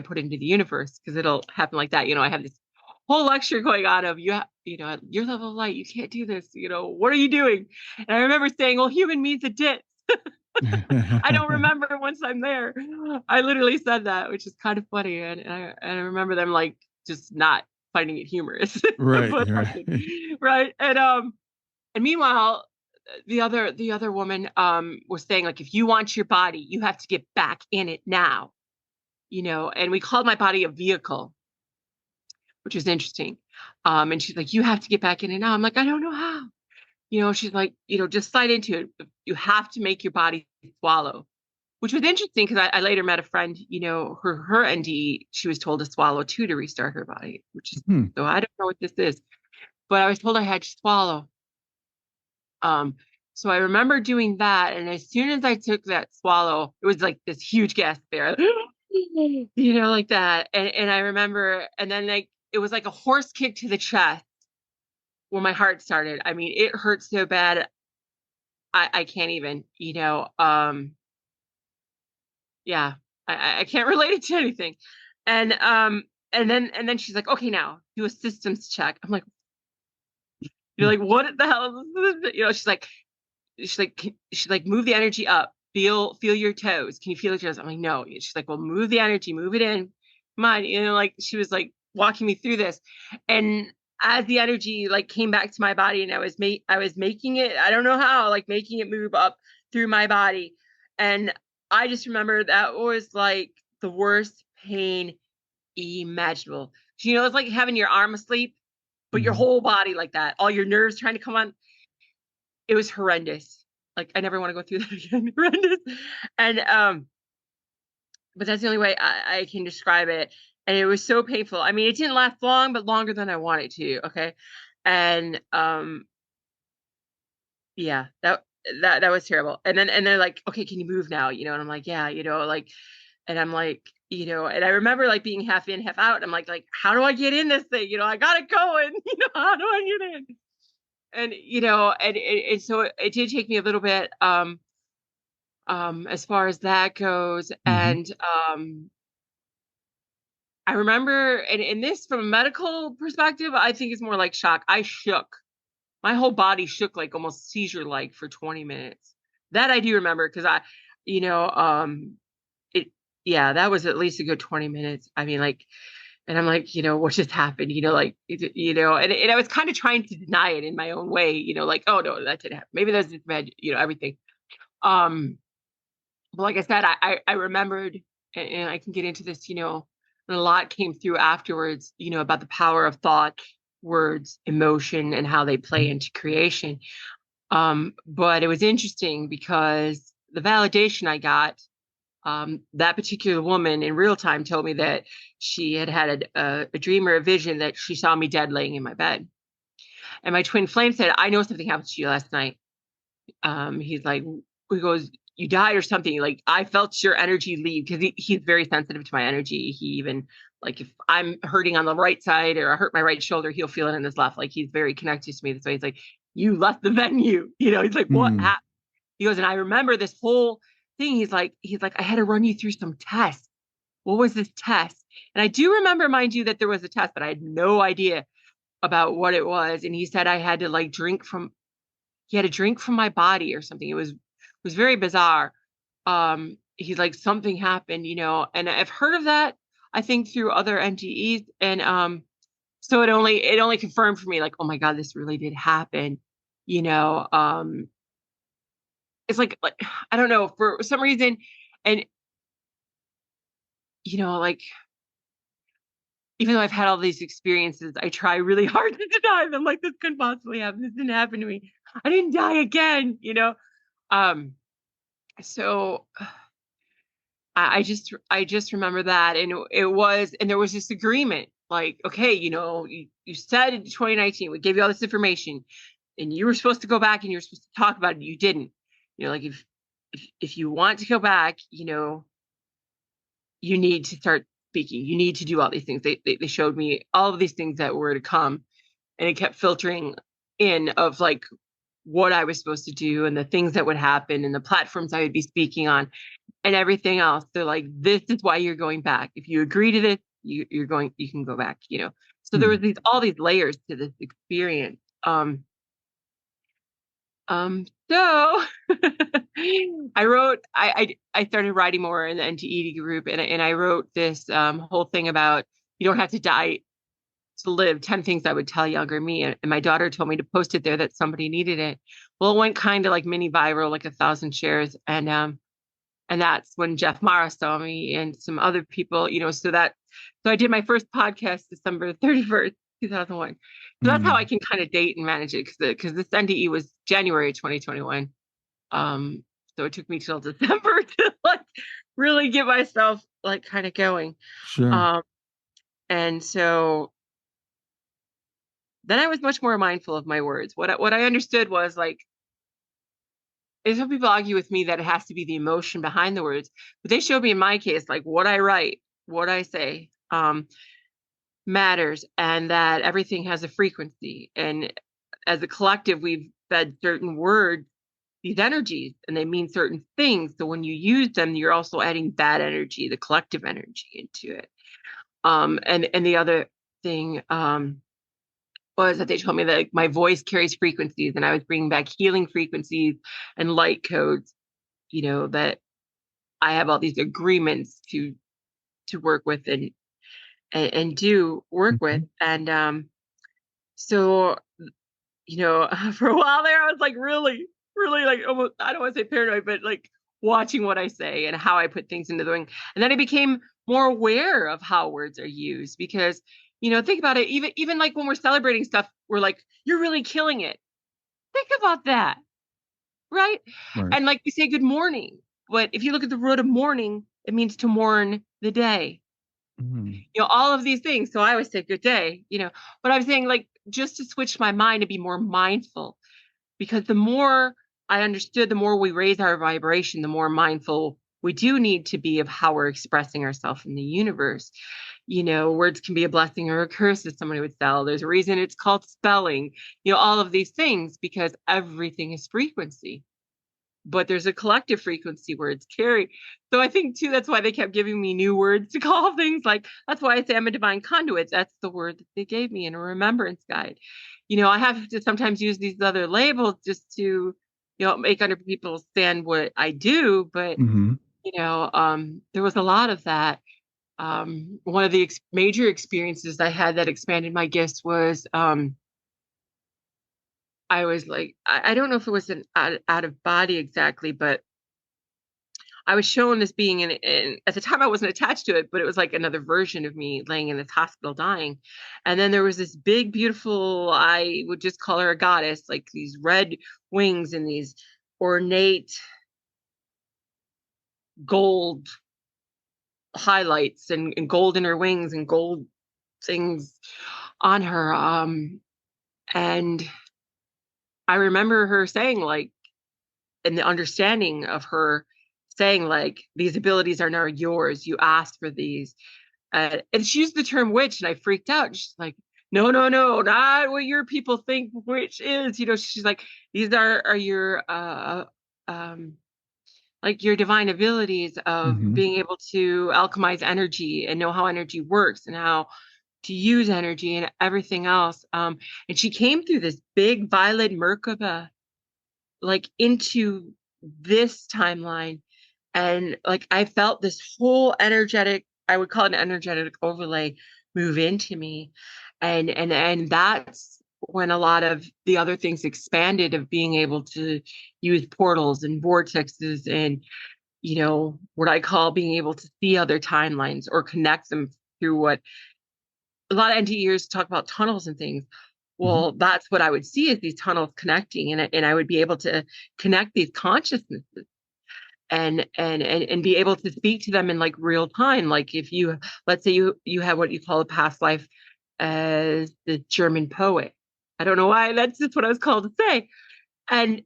put into the universe, because it'll happen like that. I have this whole lecture going on of at your level of light, you can't do this. What are you doing? And I remember saying, well, human means a dit. I don't remember once I'm there. I literally said that, which is kind of funny. And I remember them like just not finding it humorous. Right, But right. right. And meanwhile, the other woman was saying like, if you want your body, you have to get back in it now. And we called my body a vehicle, which is interesting. And she's like, you have to get back in it now. I'm like, I don't know how. She's like, just slide into it. You have to make your body swallow, which was interesting because I later met a friend, her NDE, she was told to swallow too to restart her body, which is, so I don't know what this is, but I was told I had to swallow. So I remember doing that. And as soon as I took that swallow, it was like this huge gasp there, like that. And I remember, and then like, it was like a horse kick to the chest where my heart started. I mean, it hurt so bad. I can't even, yeah, I can't relate it to anything. And then she's like, okay, now do a systems check. I'm like, like, what the hell is this? She's like, move the energy up, feel your toes. Can you feel your toes? I'm like, no. She's like, well, move the energy, move it in. Come on. Like she was like walking me through this. And as the energy like came back to my body and I was making it, I don't know how, like making it move up through my body. And I just remember that was like the worst pain imaginable. It's like having your arm asleep, but your whole body like that, all your nerves trying to come on. It was horrendous. Like I never want to go through that again. Horrendous. And but that's the only way I can describe it. And it was so painful. I mean, it didn't last long, but longer than I wanted to. Okay. And yeah, that was terrible. And they're like, okay, can you move now? And I'm like, yeah, like, and I'm like, and I remember like being half in, half out. And I'm like, how do I get in this thing? I got it going. How do I get in? And and so it did take me a little bit as far as that goes. And I remember, and this from a medical perspective, I think is more like shock. I shook. My whole body shook like almost seizure like for 20 minutes. That I do remember because that was at least a good 20 minutes. I mean, like, and I'm like, what just happened? And I was kind of trying to deny it in my own way, like, oh no, that didn't happen. Maybe that's just bad, everything. But like I said, I remembered, and I can get into this, and a lot came through afterwards, about the power of thought, words, emotion, and how they play into creation. But it was interesting because the validation I got, that particular woman in real time told me that she had a dream or a vision that she saw me dead laying in my bed. And my twin flame said, I know something happened to you last night. He goes, you died or something. Like, I felt your energy leave, because he's very sensitive to my energy. He even, like, if I'm hurting on the right side or I hurt my right shoulder, he'll feel it in his left. Like, he's very connected to me this way. He's like, you left the venue. He's like, what happened? He goes, and I remember this whole thing. He's like, I had to run you through some tests. What was this test? And I do remember, mind you, that there was a test, but I had no idea about what it was. And he said I had to he had to drink from my body or something. It was very bizarre. He's like, something happened, and I've heard of that, I think, through other NGEs. And so it only confirmed for me, like, oh my God, this really did happen. It's like, I don't know, for some reason. And, like, even though I've had all these experiences, I try really hard to deny them. Like, this couldn't possibly happen. This didn't happen to me. I didn't die again, So I just remember that. And there was this agreement, like, okay, you said in 2019, we gave you all this information and you were supposed to go back and you were supposed to talk about it. You didn't, like, if you want to go back, you need to start speaking. You need to do all these things. They showed me all of these things that were to come, and it kept filtering in of, like, what I was supposed to do and the things that would happen and the platforms I would be speaking on and everything else. They're like, this is why you're going back. If you agree to this, you can go back, So there was all these layers to this experience. So I started writing more in the NTED group, and I wrote this whole thing about, you don't have to die to live, 10 things I would tell younger me. And my daughter told me to post it there, that somebody needed it. Well, it went kind of like mini viral, like 1,000 shares. And that's when Jeff Mara saw me and some other people, so I did my first podcast December 31st, 2001. So that's how I can kind of date and manage it, because this NDE was January 2021. So it took me till December to, like, really get myself, like, kind of going. Sure. And so then I was much more mindful of my words. What I understood was, like, some people argue with me that it has to be the emotion behind the words, but they showed me in my case, like, what I write, what I say, matters, and that everything has a frequency. And as a collective, we've fed certain words these energies, and they mean certain things. So when you use them, you're also adding that energy, the collective energy, into it. And the other thing, was that they told me that, like, my voice carries frequencies, and I was bringing back healing frequencies and light codes, that I have all these agreements to work with and do work with. And so, for a while there, I was like, really, really, like, almost, I don't want to say paranoid, but, like, watching what I say and how I put things into the ring. And then I became more aware of how words are used, because, think about it, even like when we're celebrating stuff, we're like, you're really killing it. Think about that. Right. And, like, we say good morning, but if you look at the root of morning, it means to mourn the day. All of these things. So I always say good day, but I'm saying, like, just to switch my mind and be more mindful, because the more I understood, the more we raise our vibration, the more mindful we do need to be of how we're expressing ourselves in the universe. Words can be a blessing or a curse, as somebody would tell. There's a reason it's called spelling, all of these things, because everything is frequency. But there's a collective frequency words carry. So I think, too, that's why they kept giving me new words to call things. Like, that's why I say I'm a divine conduit. That's the word that they gave me in a remembrance guide. I have to sometimes use these other labels just to, make other people understand what I do. But, there was a lot of that. One of the major experiences I had that expanded my gifts was, I was like, I don't know if it was an out of body exactly, but I was shown this being in, at the time I wasn't attached to it, but it was like another version of me laying in this hospital dying. And then there was this big, beautiful, I would just call her a goddess, like these red wings and these ornate gold highlights and gold in her wings and gold things on her. And I remember her saying, like, and the understanding of her saying, like, these abilities are now yours. You asked for these. And she used the term witch, and I freaked out. She's like, no, no, no, not what your people think witch is. She's like, these are your like your divine abilities of Mm-hmm. being able to alchemize energy and know how energy works and how to use energy and everything else. And she came through this big violet Merkaba, like into this timeline. And like I felt this whole energetic, I would call it an energetic overlay, move into me. And that's when a lot of the other things expanded, of being able to use portals and vortexes and, what I call being able to see other timelines or connect them through what a lot of NDEers talk about, tunnels and things. Mm-hmm. Well, that's what I would see, is these tunnels connecting, and I would be able to connect these consciousnesses and be able to speak to them in like real time. Like if you, let's say you have what you call a past life as the German poet. I don't know why, that's just what I was called to say. And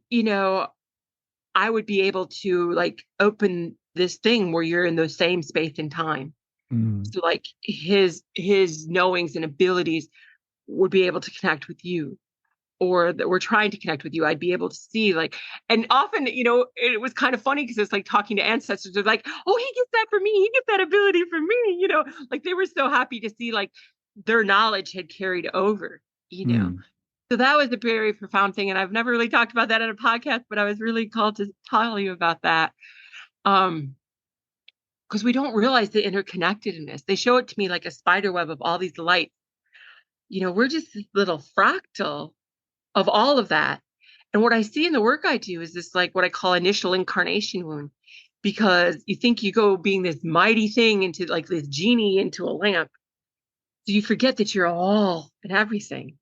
I would be able to like open this thing where you're in the same space and time. Mm-hmm. So like his knowings and abilities would be able to connect with you, or that we're trying to connect with you. I'd be able to see, like, and often, it was kind of funny because it's like talking to ancestors. They're like, oh, he gets that for me. He gets that ability for me. Like they were so happy to see like their knowledge had carried over. Mm. So that was a very profound thing. And I've never really talked about that in a podcast, but I was really called to tell you about that. Because we don't realize the interconnectedness. They show it to me like a spider web of all these lights. We're just this little fractal of all of that. And what I see in the work I do is this, like what I call initial incarnation wound, because you think you go being this mighty thing into like this genie into a lamp. So you forget that you're all and everything,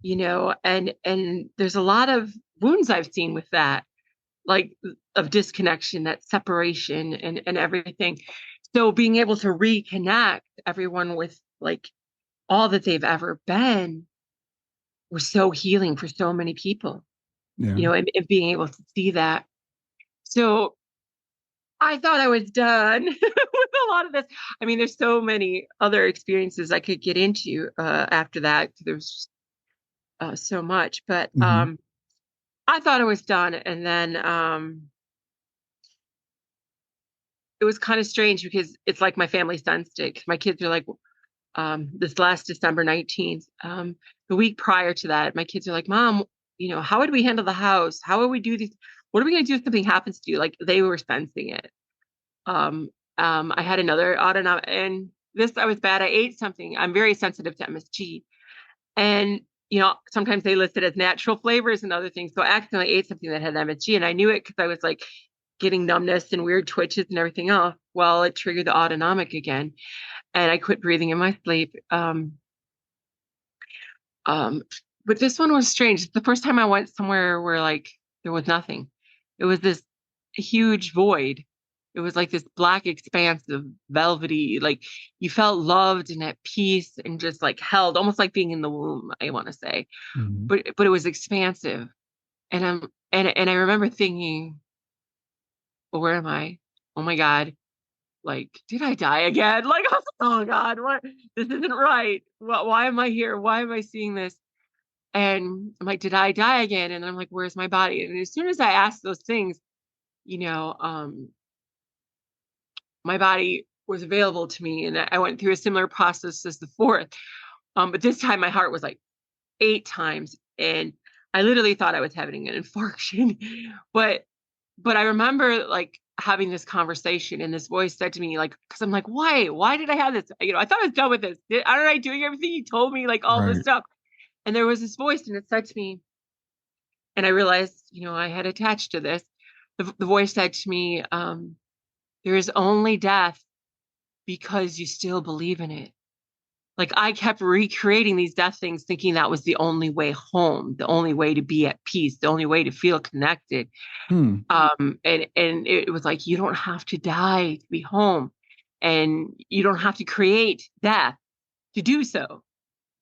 and there's a lot of wounds I've seen with that, like of disconnection, that separation and everything. So being able to reconnect everyone with like all that they've ever been was so healing for so many people, Yeah. and being able to see that. So I thought I was done with a lot of this. I mean, there's so many other experiences I could get into after that. There's so much, but Mm-hmm. I thought I was done. And then it was kind of strange because it's like my family sunstick. My kids are like, this last December 19th, the week prior to that, my kids are like, Mom, how would we handle the house? How would we do these? What are we going to do if something happens to you? Like they were sensing it. I had another autonomic, and this, I was bad. I ate something. I'm very sensitive to MSG. And, sometimes they list it as natural flavors and other things. So I accidentally ate something that had MSG, and I knew it because I was like getting numbness and weird twitches and everything else. Well, it triggered the autonomic again, and I quit breathing in my sleep. But this one was strange. It's the first time I went somewhere where like there was nothing. It was this huge void. It was like this black expanse of velvety, like you felt loved and at peace and just like held, almost like being in the womb, I want to say. Mm-hmm. But it was expansive. And I remember thinking, well, where am I? Oh my God. Like, did I die again? Like, oh God, what? This isn't right. Why am I here? Why am I seeing this? And I'm like, did I die again? And I'm like, where's my body? And as soon as I asked those things, you know, um, my body was available to me. And I went through a similar process as the fourth. But this time my heart was like 8 times. And I literally thought I was having an infarction. But I remember like having this conversation, and this voice said to me, like, because I'm like, why did I have this? I thought I was done with this. Aren't I doing everything you told me? Like all this Right. stuff. And there was this voice, and it said to me, and I realized, I had attached to this. The voice said to me, there is only death because you still believe in it. Like I kept recreating these death things, thinking that was the only way home, the only way to be at peace, the only way to feel connected. Hmm. And it was like, you don't have to die to be home, and you don't have to create death to do so.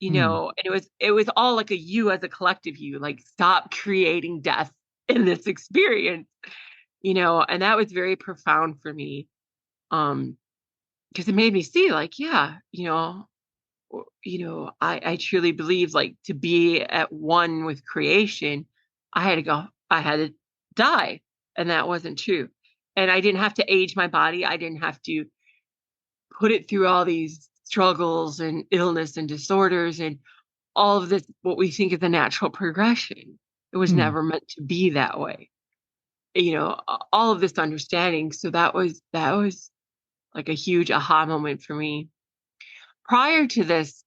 And it was all like a you as a collective you, like stop creating death in this experience, and that was very profound for me. Because it made me see like, yeah, I truly believe like to be at one with creation, I had to die. And that wasn't true. And I didn't have to age my body. I didn't have to put it through all these struggles and illness and disorders and all of this, what we think is the natural progression. It was never meant to be that way. All of this understanding. So that was like a huge aha moment for me. Prior to this,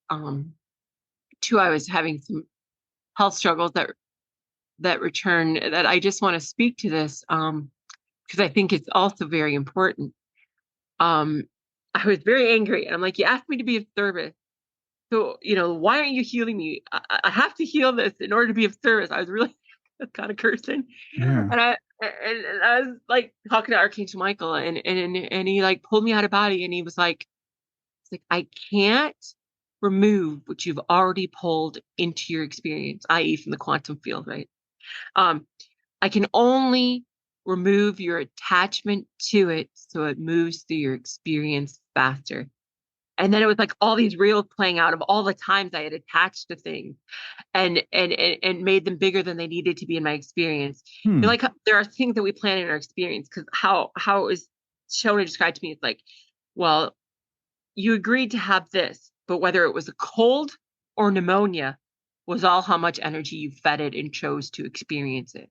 too, I was having some health struggles that return that I just want to speak to this because I think it's also very important. I was very angry, and I'm like, you asked me to be of service. So, why aren't you healing me? I have to heal this in order to be of service. I was really kind of cursing. Yeah. And I was like talking to Archangel Michael and he like pulled me out of body and he was like, I can't remove what you've already pulled into your experience, i.e. from the quantum field, right? I can only remove your attachment to it so it moves through your experience faster. And then it was like all these reels playing out of all the times I had attached to things and made them bigger than they needed to be in my experience. Like there are things that we plan in our experience because how it was shown and described to me, it's like, well, you agreed to have this, but whether it was a cold or pneumonia was all how much energy you fed it and chose to experience it.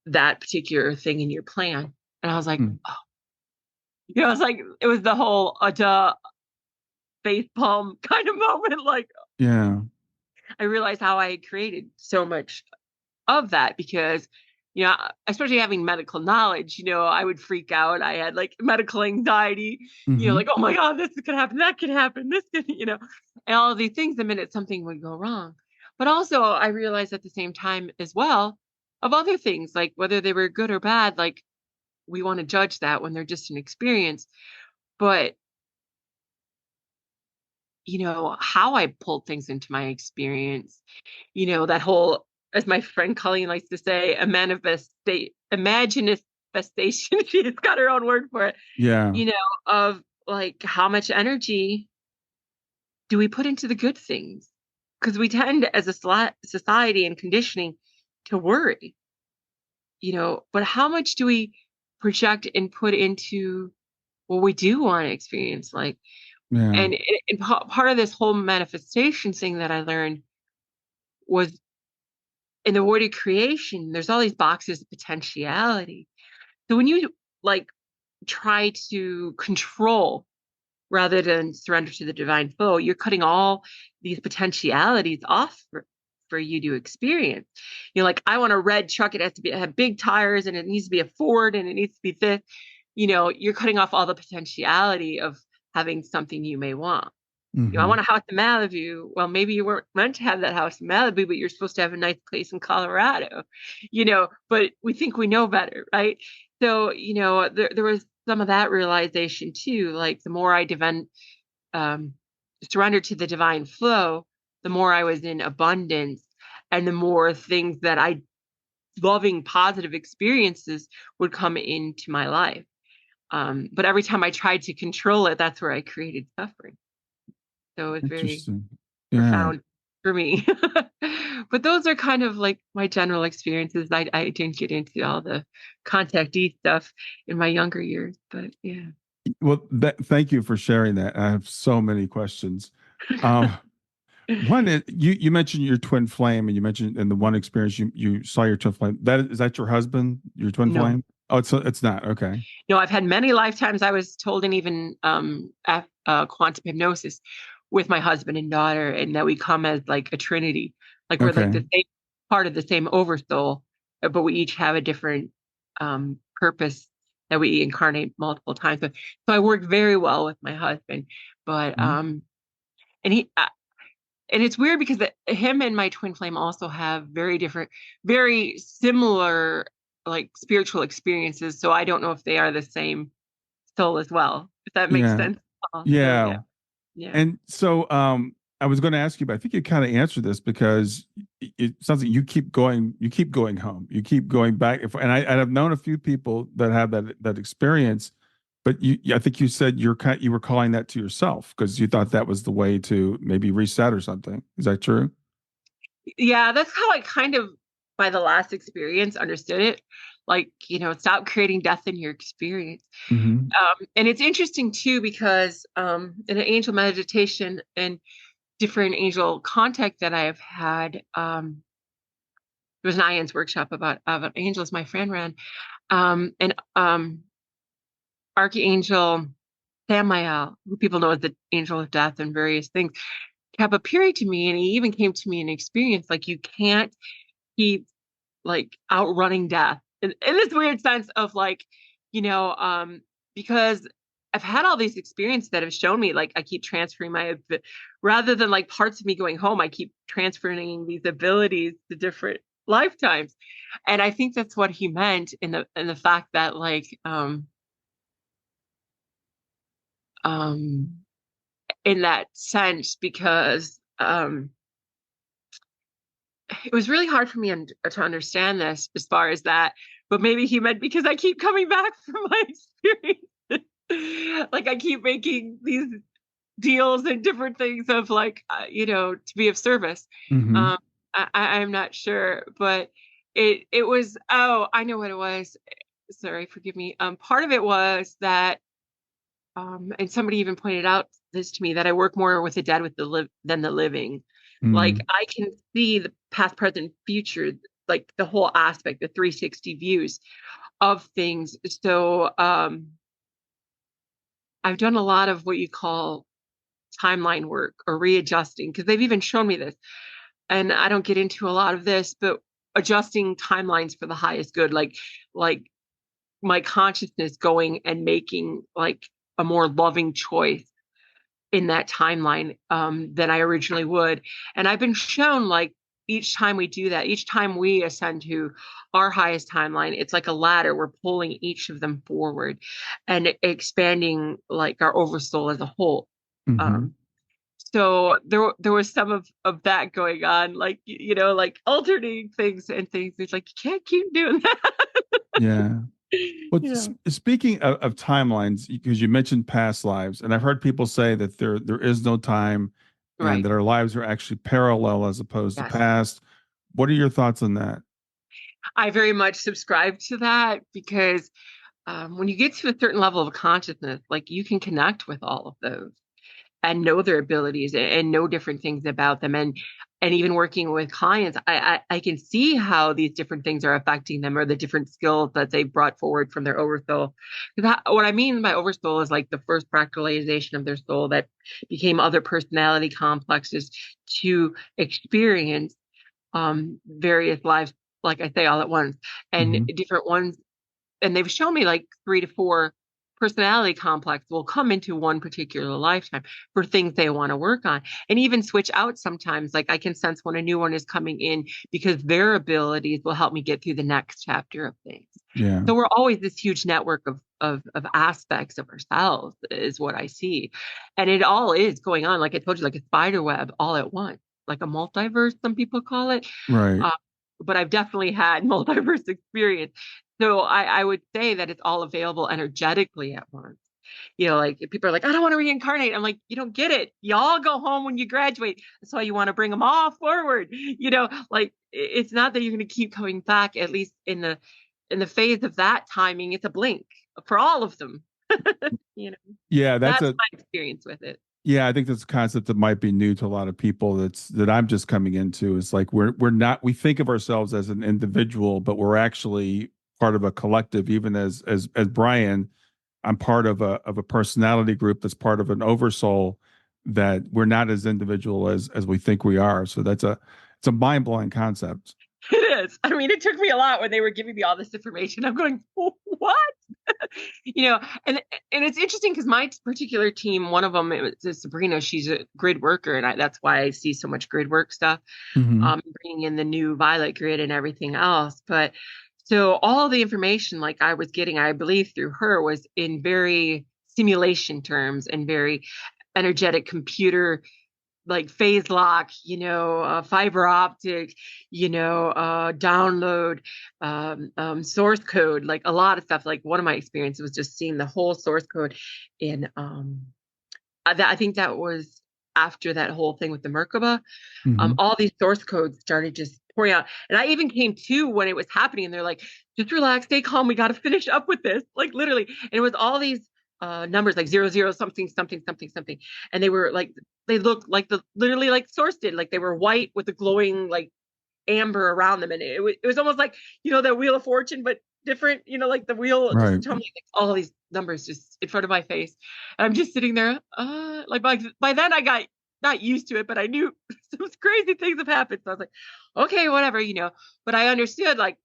That particular thing in your plan. And I was like, oh. It was like, it was the whole face palm kind of moment. Like, yeah, I realized how I had created so much of that because, especially having medical knowledge, I would freak out. I had like medical anxiety, like, oh my God, this could happen, that could happen, this could, and all of these things the minute something would go wrong. But also I realized at the same time as well of other things, like whether they were good or bad, like we want to judge that when they're just an experience. But how I pulled things into my experience, that whole, as my friend Colleen likes to say, imaginifestation. She's got her own word for it. Yeah. Of like how much energy do we put into the good things? Because we tend as a society and conditioning to worry, but how much do we project and put into what we do want to experience? Like, yeah. And part of this whole manifestation thing that I learned was in the word of creation, there's all these boxes of potentiality. So when you like try to control rather than surrender to the divine flow, you're cutting all these potentialities off for you to experience. Like, I want a red truck. It has to have big tires and it needs to be a Ford and it needs to be this. You're cutting off all the potentiality of having something you may want. I want a house in Malibu. Well, maybe you weren't meant to have that house in Malibu, but you're supposed to have a nice place in Colorado, but we think we know better, right? So, there was some of that realization too. Like the more I surrendered to the divine flow, the more I was in abundance and the more things that loving positive experiences would come into my life. But every time I tried to control it, that's where I created suffering. So it was very profound for me. But those are kind of like my general experiences. I didn't get into all the contactee stuff in my younger years, but yeah. Well, thank you for sharing that. I have so many questions. One is you mentioned your twin flame, and you mentioned in the one experience you saw your twin flame. Is that your husband, your twin flame? Oh, it's not. Okay. No, I've had many lifetimes. I was told, and even quantum hypnosis with my husband and daughter, and that we come as like a trinity, like we're like the same part of the same oversoul, but we each have a different purpose that we incarnate multiple times. So I work very well with my husband, but and it's weird because him and my twin flame also have very different, very similar like spiritual experiences. So I don't know if they are the same soul as well, if that makes sense. Yeah. And so I was going to ask you, but I think you kind of answered this because it sounds like you keep going home, you keep going back. And I've known a few people that have that experience, but I think you said you were calling that to yourself because you thought that was the way to maybe reset or something. Is that true? Yeah, that's how I kind of, by the last experience, understood it. Like, stop creating death in your experience. Mm-hmm. And it's interesting too, because in an angel meditation and different angel contact that I have had, there was an IANS workshop about angels my friend ran, and Archangel Samael, who people know as the angel of death and various things, kept appearing to me, and he even came to me in experience, like, you can't keep like outrunning death in this weird sense of like, because I've had all these experiences that have shown me, like, I keep transferring rather than like parts of me going home, I keep transferring these abilities to different lifetimes. And I think that's what he meant in the fact that, like, um in that sense, because it was really hard for me to understand this as far as that, but maybe he meant because I keep coming back from my experience. Like, I keep making these deals and different things of like, to be of service. Mm-hmm. Um, I'm not sure, but it was, oh, I know what it was. Sorry, forgive me. Part of it was that, and somebody even pointed out this to me, that I work more with the dead than the living. Like, Mm-hmm. I can see the past, present, future, like the whole aspect, the 360 views of things. So I've done a lot of what you call timeline work or readjusting, because they've even shown me this. And I don't get into a lot of this, but adjusting timelines for the highest good, like my consciousness going and making like a more loving choice in that timeline than I originally would. And I've been shown, like, each time we do that, each time we ascend to our highest timeline, it's like a ladder. We're pulling each of them forward and expanding like our oversoul as a whole. Mm-hmm. Um, so there was some of that going on, like, like alternating things and things. It's like, you can't keep doing that. Yeah. Well, Yeah. speaking of timelines, because you mentioned past lives, and I've heard people say that there is no time, and Right. that our lives are actually parallel as opposed to Yes. past. What are your thoughts on that? I very much subscribe to that, because when you get to a certain level of consciousness, like, you can connect with all of those and know their abilities and know different things about them. And even working with clients, I can see how these different things are affecting them, or the different skills that they brought forward from their oversoul. What I mean by oversoul is like the first fractalization of their soul that became other personality complexes to experience various lives, like I say, all at once, and Mm-hmm. different ones. And they've shown me like 3 to 4 personality complex will come into one particular lifetime for things they want to work on, and even switch out sometimes. Like, I can sense when a new one is coming in, because their abilities will help me get through the next chapter of things. Yeah. So we're always this huge network of aspects of ourselves, is what I see. And it all is going on, like I told you, like a spider web all at once, like a multiverse, some people call it. Right. Uh, but I've definitely had multiverse experience. So I would say that it's all available energetically at once. Like, if people are like, I don't want to reincarnate, I'm like, you don't get it. Y'all go home when you graduate. That's why you want to bring them all forward. Like, it's not that you're going to keep coming back, at least in the phase of that timing. It's a blink for all of them. you know, Yeah, that's my experience with it. yeah, I think that's a concept that might be new to a lot of people. That I'm just coming into. Is like we're not, we think of ourselves as an individual, but we're actually part of a collective. Even as Brian, I'm part of a personality group that's part of an oversoul, that we're not as individual as we think we are. So it's a mind-blowing concept. It is. I mean, it took me a lot when they were giving me all this information. I'm going, what? And it's interesting, because my particular team, one of them, it was Sabrina. She's a grid worker, and that's why I see so much grid work stuff. Mm-hmm. Bringing in the new Violet grid and everything else. But so all the information, like, I was getting, I believe, through her, was in very simulation terms and very energetic computer, like phase lock, fiber optic, download, source code, like a lot of stuff. Like one of my experiences was just seeing the whole source code in, I think that was after that whole thing with the Merkaba. Mm-hmm. All these source codes started just pouring out. And I even came to when it was happening and they're like, just relax, stay calm. We got to finish up with this. Like literally. And it was all these numbers like 00 something, something, something, something. And they were like, they looked like literally like source did. Like they were white with a glowing like amber around them. And it was almost like, that Wheel of Fortune, but different, like the wheel, Right. just like all these numbers just in front of my face. And I'm just sitting there, like by then I got not used to it, but I knew some crazy things have happened. So I was like, okay, whatever, but I understood like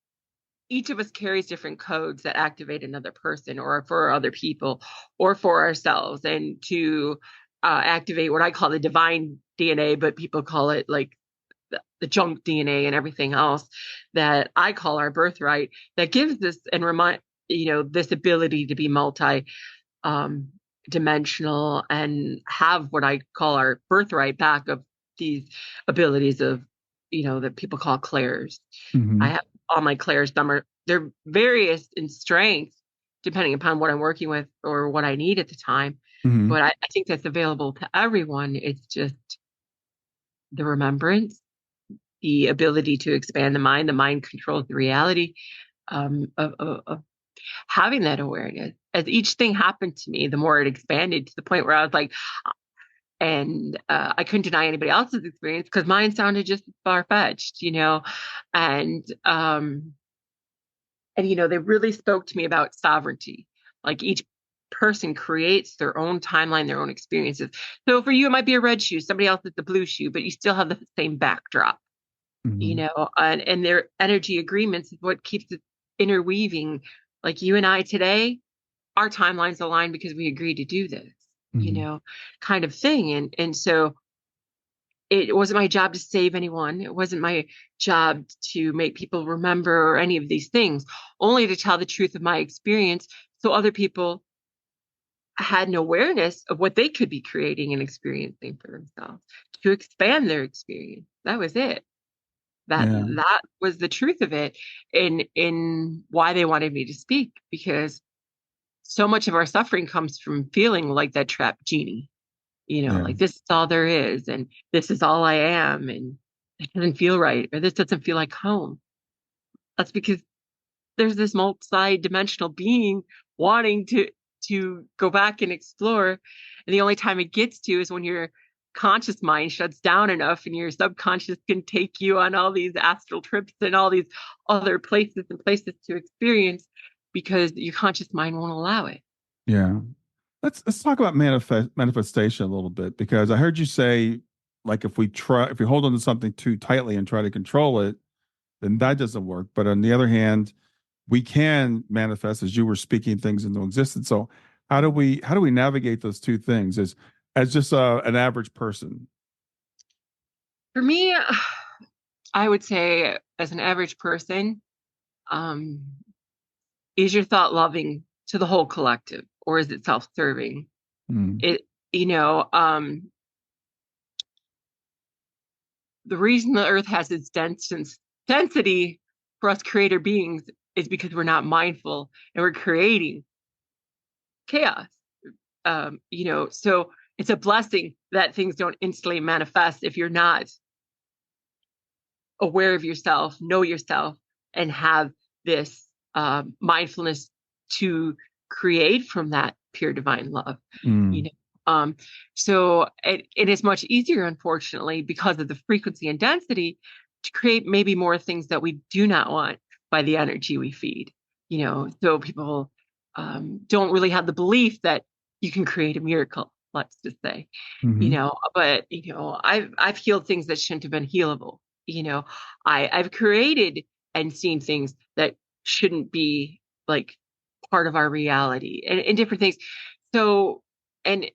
each of us carries different codes that activate another person or for other people or for ourselves, and to activate what I call the divine DNA, but people call it like the junk DNA and everything else that I call our birthright, that gives us and remind, this ability to be multi dimensional and have what I call our birthright back of these abilities of, that people call clairs. Mm-hmm. I have all my clairs. They're various in strength depending upon what I'm working with or what I need at the time. Mm-hmm. But I think that's available to everyone. It's just the remembrance, the ability to expand the mind. The mind controls the reality of having that awareness. As each thing happened to me, the more it expanded to the point where I was like, and I couldn't deny anybody else's experience because mine sounded just far-fetched, and they really spoke to me about sovereignty. Like each person creates their own timeline, their own experiences. So for you, it might be a red shoe, somebody else is the blue shoe, but you still have the same backdrop, Mm-hmm. And their energy agreements is what keeps it interweaving. Like you and I today, our timelines align because we agreed to do this, Mm-hmm. kind of thing. And so it wasn't my job to save anyone. It wasn't my job to make people remember or any of these things, only to tell the truth of my experience so other people had an awareness of what they could be creating and experiencing for themselves to expand their experience. That was it. Yeah. That was the truth of it, in why they wanted me to speak, because so much of our suffering comes from feeling like that trapped genie, Yeah. like this is all there is, and this is all I am, and it doesn't feel right, or this doesn't feel like home. That's because there's this multi-dimensional being wanting to go back and explore. And the only time it gets to is when your conscious mind shuts down enough and your subconscious can take you on all these astral trips and all these other places to experience, because your conscious mind won't allow it. Yeah. Let's talk about manifestation a little bit, because I heard you say, like, if we hold on to something too tightly and try to control it, then that doesn't work. But on the other hand, we can manifest, as you were speaking things into existence. So how do we navigate those two things as just an average person? For me, I would say, as an average person, um, is your thought loving to the whole collective, or is it self-serving? Mm. It, the reason the earth has its density for us creator beings is because we're not mindful and we're creating chaos. So it's a blessing that things don't instantly manifest if you're not aware of yourself, know yourself, and have this mindfulness to create from that pure divine love. Mm. So it is much easier, unfortunately, because of the frequency and density, to create maybe more things that we do not want by the energy we feed. So people don't really have the belief that you can create a miracle, let's just say. Mm-hmm. But I've healed things that shouldn't have been healable. I've created and seen things that shouldn't be like part of our reality, and different things. So, and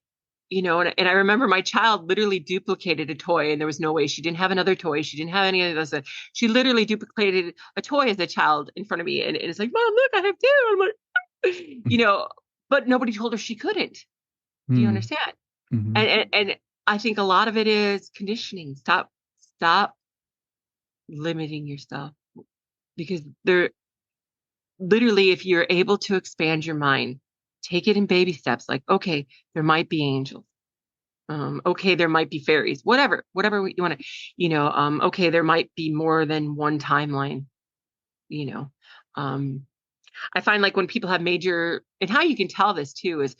and I remember my child literally duplicated a toy, and there was no way. She didn't have another toy. She didn't have any of those. She literally duplicated a toy as a child in front of me, and it's like, Mom, look, I have two. I'm like, but nobody told her she couldn't. Do you understand? Mm-hmm. And I think a lot of it is conditioning. Stop limiting yourself, because there literally, if you're able to expand your mind, take it in baby steps. Like, okay, there might be angels. Okay, there might be fairies, whatever you want to, okay, there might be more than one timeline, you know. I find like when people have major, and how you can tell this too is,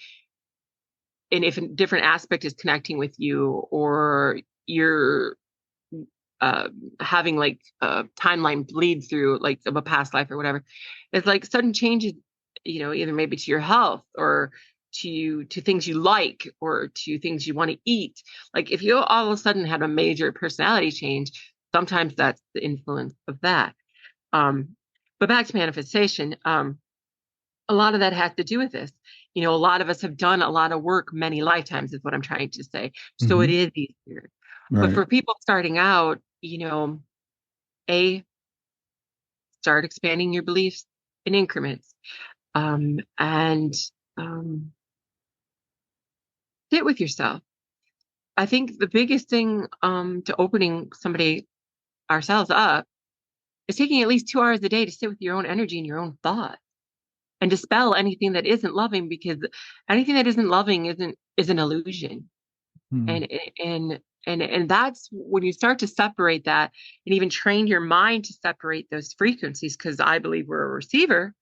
and if a different aspect is connecting with you, or you're having like a timeline bleed through like of a past life or whatever, it's like sudden changes, either maybe to your health, or to things you like, or to things you want to eat. Like if you all of a sudden had a major personality change, sometimes that's the influence of that. But back to manifestation, a lot of that has to do with this. A lot of us have done a lot of work many lifetimes, is what I'm trying to say. So it is easier. Right. But for people starting out, start expanding your beliefs in increments, and sit with yourself. I think the biggest thing to opening ourselves up, is taking at least 2 hours a day to sit with your own energy and your own thoughts, and dispel anything that isn't loving, because anything that isn't loving is an illusion. And that's when you start to separate that, and even train your mind to separate those frequencies, because I believe we're a receiver.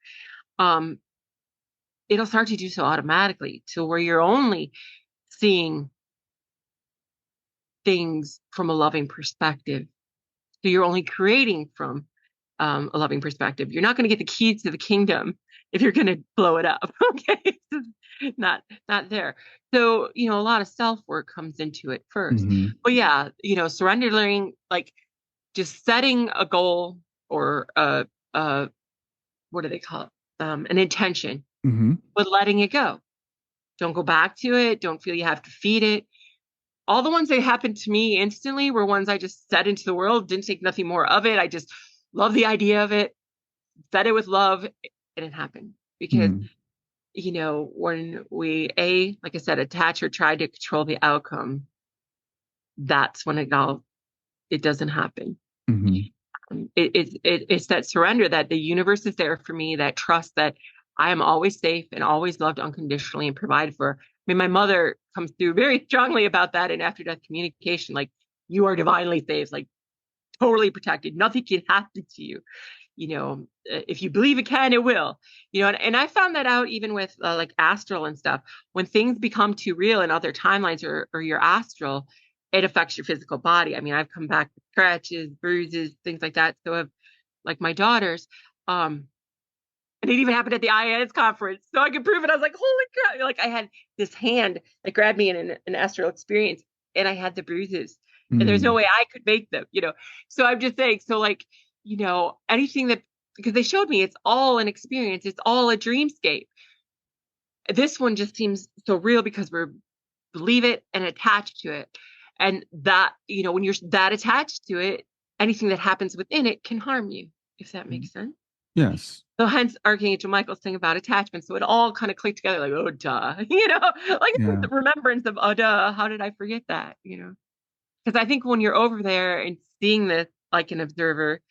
It'll start to do so automatically, to where you're only seeing things from a loving perspective. So you're only creating from a loving perspective. You're not going to get the keys to the kingdom if you're going to blow it up. Okay. not there. So, a lot of self-work comes into it first. But yeah, surrendering, like just setting a goal, or what do they call it? An intention, but letting it go. Don't go back to it. Don't feel you have to feed it. All the ones that happened to me instantly were ones I just set into the world, didn't think nothing more of it. I just love the idea of it, said it with love, and it happened. Because, when we, like I said, attach or try to control the outcome, that's when it doesn't happen. It's that surrender, that the universe is there for me, that trust that I am always safe and always loved unconditionally and provided for. I mean, my mother comes through very strongly about that in after death communication. Like, you are divinely safe, like totally protected. Nothing can happen to you. If you believe it can, it will. And I found that out even with like astral and stuff. When things become too real in other timelines, or your astral, it affects your physical body. I mean, I've come back with scratches, bruises, things like that. So I've, like my daughters, and it even happened at the IAS conference. So I could prove it. I was like, holy crap. Like, I had this hand that grabbed me in an astral experience, and I had the bruises, and there's no way I could make them, So I'm just saying, so like, anything that, because they showed me it's all an experience. It's all a dreamscape. This one just seems so real because we're believe it and attached to it. And that, when you're that attached to it, anything that happens within it can harm you, if that makes sense. Yes. So hence Archangel Michael's thing about attachment. So it all kind of clicked together, like, oh, duh, like it's the remembrance of, oh, duh, how did I forget that? Because I think when you're over there and seeing this like an observer,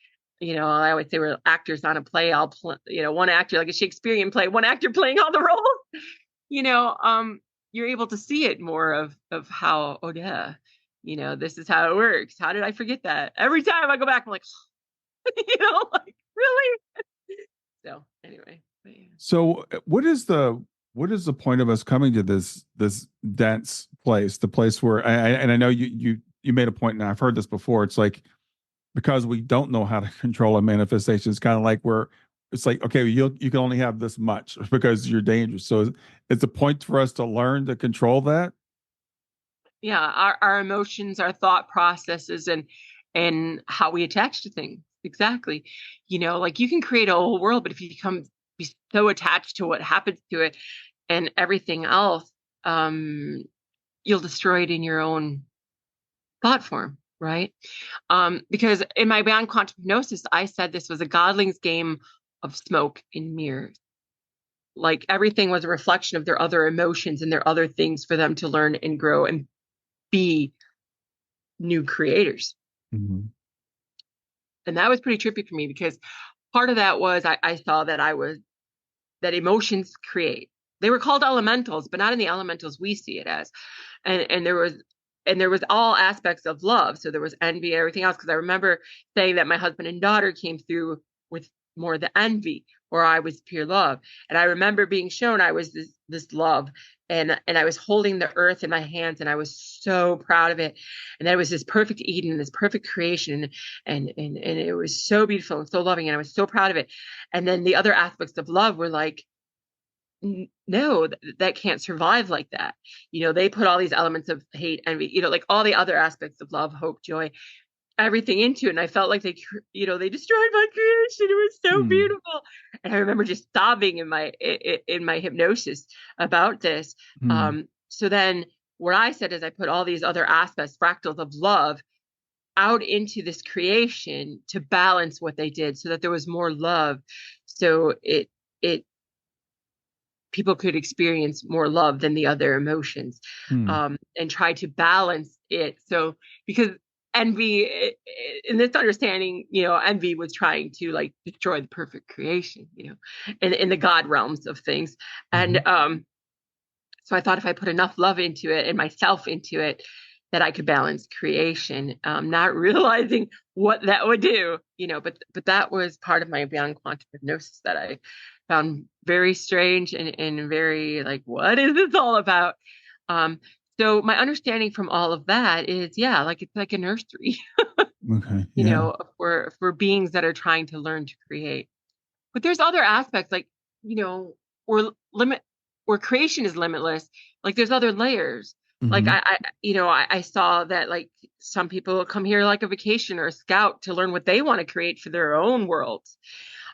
I always say we're actors on a play. I'll play, one actor, like a Shakespearean play, one actor playing all the roles, you're able to see it more of how, oh yeah, this is how it works. How did I forget that? Every time I go back, I'm like, like, really? So anyway. Yeah. So what is the point of us coming to this dense place, the place where I know you made a point, and I've heard this before. It's like, because we don't know how to control a manifestation, it's kind of like it's like, okay, you can only have this much because you're dangerous. So it's a point for us to learn to control that. Yeah, our emotions, our thought processes, and how we attach to things. Exactly. Like, you can create a whole world, but if you be so attached to what happens to it and everything else, you'll destroy it in your own thought form, right? Because in my band Quantum Hypnosis, I said this was a godling's game of smoke and mirrors. Like, everything was a reflection of their other emotions and their other things for them to learn and grow and be new creators. Mm-hmm. And that was pretty trippy for me, because part of that was I saw that emotions create. They were called elementals, but not in the elementals we see it as. And there was all aspects of love. So there was envy, everything else. Because I remember saying that my husband and daughter came through with more the envy, or I was pure love. And I remember being shown I was this love, and I was holding the earth in my hands, and I was so proud of it. And that it was this perfect Eden, this perfect creation, and it was so beautiful and so loving, and I was so proud of it. And then the other aspects of love were like, no, that can't survive like that. They put all these elements of hate, envy, like all the other aspects of love, hope, joy, everything into it. And I felt like they destroyed my creation. It was so beautiful. And I remember just sobbing in my hypnosis about this. So then what I said is I put all these other aspects, fractals of love, out into this creation to balance what they did, so that there was more love. So it people could experience more love than the other emotions, and try to balance it. So because envy, in this understanding, envy was trying to like destroy the perfect creation, in the God realms of things. And so I thought if I put enough love into it and myself into it, that I could balance creation, not realizing what that would do, but that was part of my beyond quantum hypnosis that I found very strange and very like, what is this all about? So my understanding from all of that is, like it's like a nursery, Okay. Yeah. For beings that are trying to learn to create. But there's other aspects, like, where creation is limitless. Like there's other layers. Like I saw that like some people come here like a vacation or a scout to learn what they want to create for their own worlds.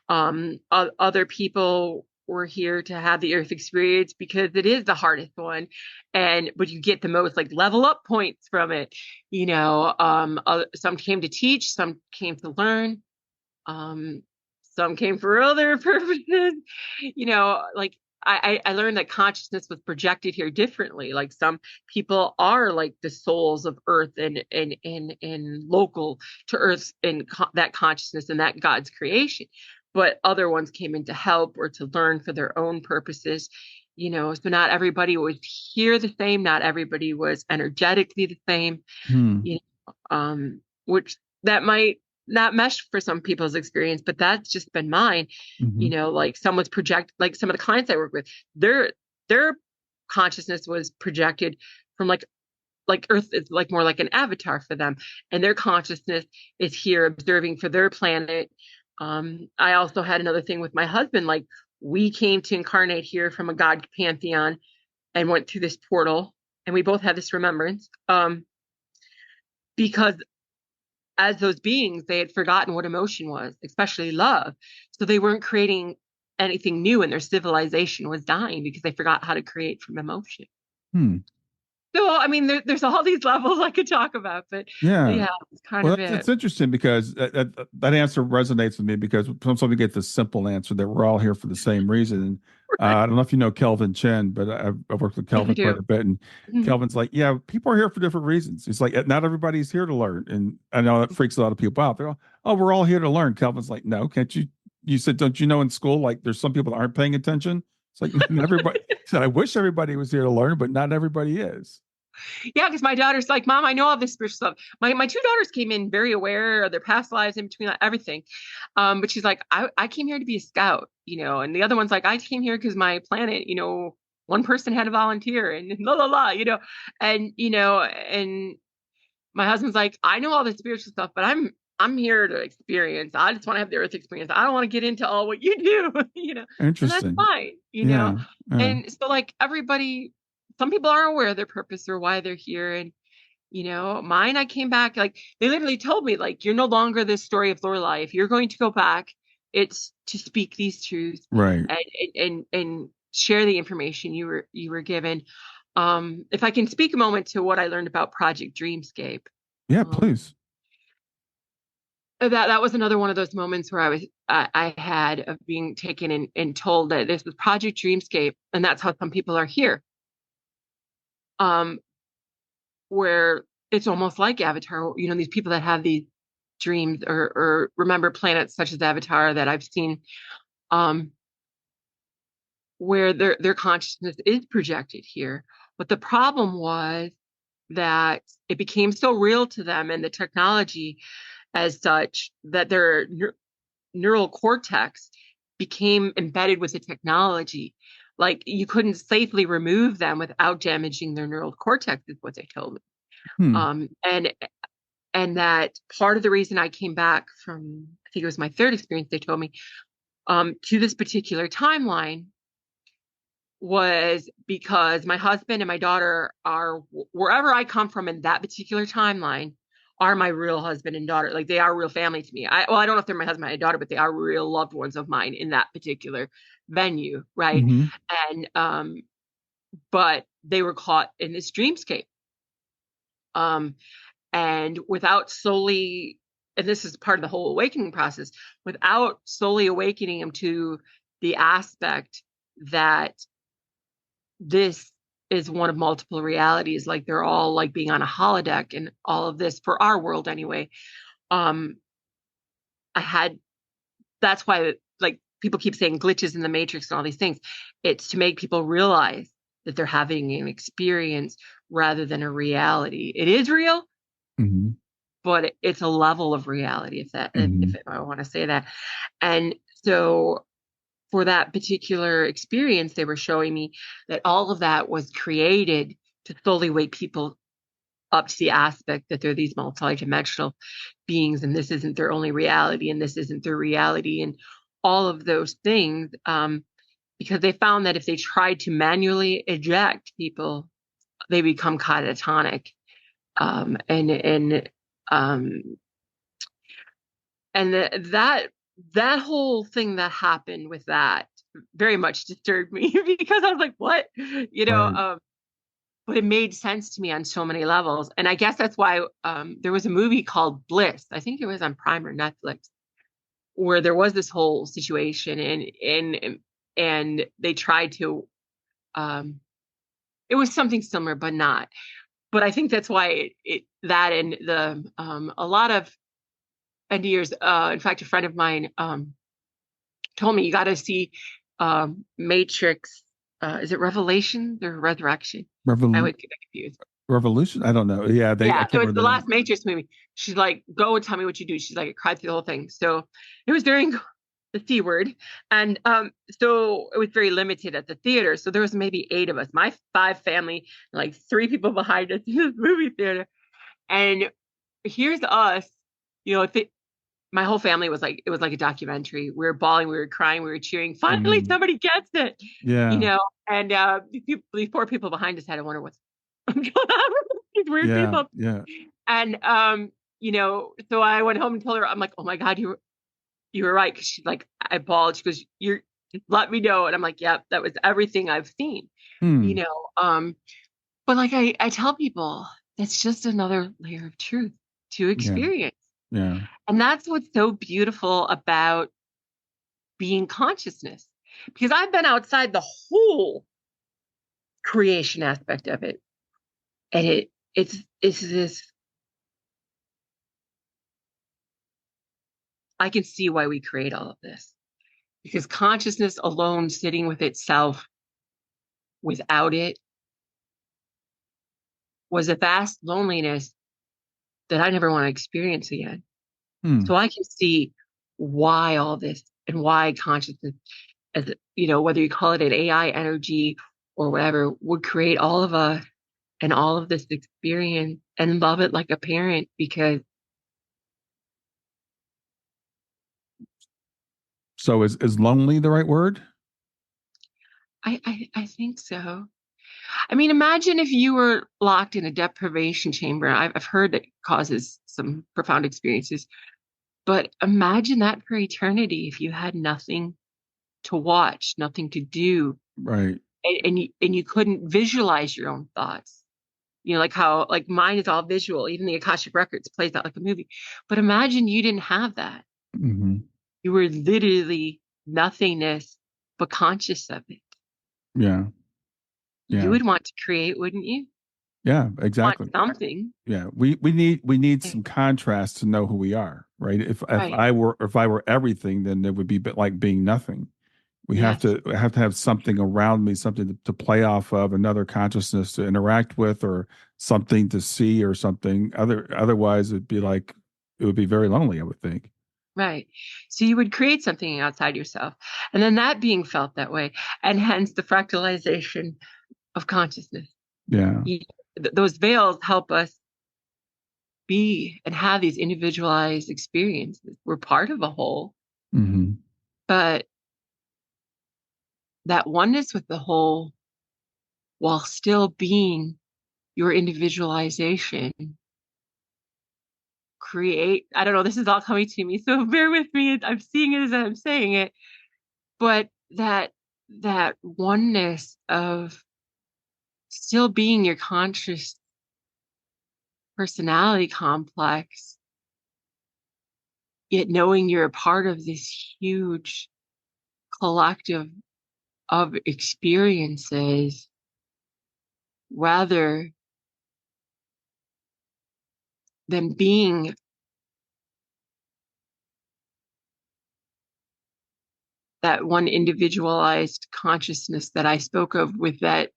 Other people were here to have the earth experience because it is the hardest one, but you get the most like level up points from it. Some came to teach, some came to learn, some came for other purposes. Like I learned that consciousness was projected here differently. Like some people are like the souls of Earth and local to Earth and that consciousness and that God's creation. But other ones came in to help or to learn for their own purposes. So not everybody was here the same. Not everybody was energetically the same. Which that might not mesh for some people's experience, but that's just been mine. Like someone's like some of the clients I work with, their consciousness was projected from like Earth is like more like an avatar for them, and their consciousness is here observing for their planet. I also had another thing with my husband, like we came to incarnate here from a God pantheon and went through this portal, and we both had this remembrance, because as those beings, they had forgotten what emotion was, especially love. So they weren't creating anything new, and their civilization was dying because they forgot how to create from emotion. So, I mean, there's all these levels I could talk about, but Yeah. it's kind of it. It's interesting because that answer resonates with me, because sometimes we get the simple answer that we're all here for the same reason. And I don't know if you know Kelvin Chen, but I've worked with Kelvin quite a bit. And Kelvin's like, yeah, people are here for different reasons. It's like, not everybody's here to learn. And I know that freaks a lot of people out. They're all, oh, we're all here to learn. Kelvin's like, no, can't you? You said, don't you know in school, like there's some people that aren't paying attention? It's like, not everybody. So I wish everybody was here to learn, but not everybody is. Yeah, because my daughter's like, Mom, I know all this spiritual stuff. My two daughters came in very aware of their past lives, in between everything. But she's like, I came here to be a scout, and the other one's like, I came here because my planet, one person had to volunteer and la la la, and my husband's like, I know all this spiritual stuff, but I'm here to experience. I just want to have the earth experience. I don't want to get into all what you do, Interesting. And that's fine, Yeah. And so like everybody, some people are aware of their purpose or why they're here. And, mine, I came back, like they literally told me, like, you're no longer this story of Lorelei. If you're going to go back, it's to speak these truths, right, and share the information you were given. If I can speak a moment to what I learned about Project Dreamscape. Yeah, please. That was another one of those moments where I had of being taken and told that this was Project Dreamscape, and that's how some people are here. where it's almost like Avatar, these people that have these dreams or remember planets such as Avatar that I've seen, where their consciousness is projected here. But the problem was that it became so real to them and the technology as such that their neural cortex became embedded with the technology. Like you couldn't safely remove them without damaging their neural cortex, is what they told me. And that part of the reason I came back from, I think it was my third experience, they told me, to this particular timeline was because my husband and my daughter are, wherever I come from in that particular timeline, are my real husband and daughter. Like they are real family to me. I don't know if they're my husband and daughter, but they are real loved ones of mine in that particular venue, right? Mm-hmm. And but they were caught in this dreamscape. And without solely, and this is part of the whole awakening process, without solely awakening them to the aspect that this is one of multiple realities, like they're all like being on a holodeck and all of this for our world anyway. That's why like people keep saying glitches in the matrix and all these things. It's to make people realize that they're having an experience rather than a reality. It is real, but it's a level of reality, if I want to say that. And so for that particular experience, they were showing me that all of that was created to slowly wake people up to the aspect that they're these multidimensional beings, and this isn't their only reality, and this isn't their reality, and all of those things, because they found that if they tried to manually eject people, they become catatonic, and that whole thing that happened with that very much disturbed me because I was like, what? Right. But it made sense to me on so many levels. And I guess that's why there was a movie called Bliss. I think it was on Prime or Netflix, where there was this whole situation and they tried to it was something similar, but not. But I think that's why that and the a lot of ideas. In fact, a friend of mine told me you got to see Matrix. Is it Revelation or Resurrection? I would get confused. Revolution? I don't know. Yeah, I It can't was remember the the last name. Matrix movie. She's like, go and tell me what you do. She's like, I cried through the whole thing. So it was during the C word. And so it was very limited at the theater. So there was maybe 8 of us, my 5 family, like 3 people behind us in this movie theater. And here's us, my whole family was like, it was like a documentary. We were bawling, we were crying, we were cheering. Finally, somebody gets it, Yeah. And these poor people behind us had to wonder what's going on with these weird people. Yeah. And so I went home and told her, I'm like, oh my God, you were right. Cause she's like, I bawled. She goes, let me know. And I'm like, yeah, that was everything I've seen, but like I tell people, that's just another layer of truth to experience. Yeah. And that's what's so beautiful about being consciousness, because I've been outside the whole creation aspect of it. And it's this, I can see why we create all of this, because consciousness alone sitting with itself without it was a vast loneliness that I never want to experience again. So I can see why all this and why consciousness, as whether you call it an AI energy or whatever, would create all of us and all of this experience and love it like a parent, because So is lonely the right word? I think so. I mean, imagine if you were locked in a deprivation chamber. I've heard that causes some profound experiences, but imagine that for eternity if you had nothing to watch, nothing to do, Right. and you couldn't visualize your own thoughts. Like how like mine is all visual. Even the Akashic Records plays that like a movie. But imagine you didn't have that. You were literally nothingness, but conscious of it. Yeah. You would want to create, wouldn't you? Yeah, Want exactly. something. Yeah, we need some contrast to know who we are, right? If Right. I were everything, then it would be a bit like being nothing. Yes. We have to have something around me, something to play off of, another consciousness to interact with, or something to see, or something otherwise it would be very lonely, I would think. Right. So you would create something outside yourself, and then that being felt that way, and hence the fractalization of consciousness. Yeah. Those veils help us be and have these individualized experiences. We're part of a whole, Hmm. but that oneness with the whole, while still being your individualization, create, I don't know, this is all coming to me, so bear with me. I'm seeing it as I'm saying it, but that oneness of still being your conscious personality complex, yet knowing you're a part of this huge collective of experiences, rather than being that one individualized consciousness that I spoke of, with that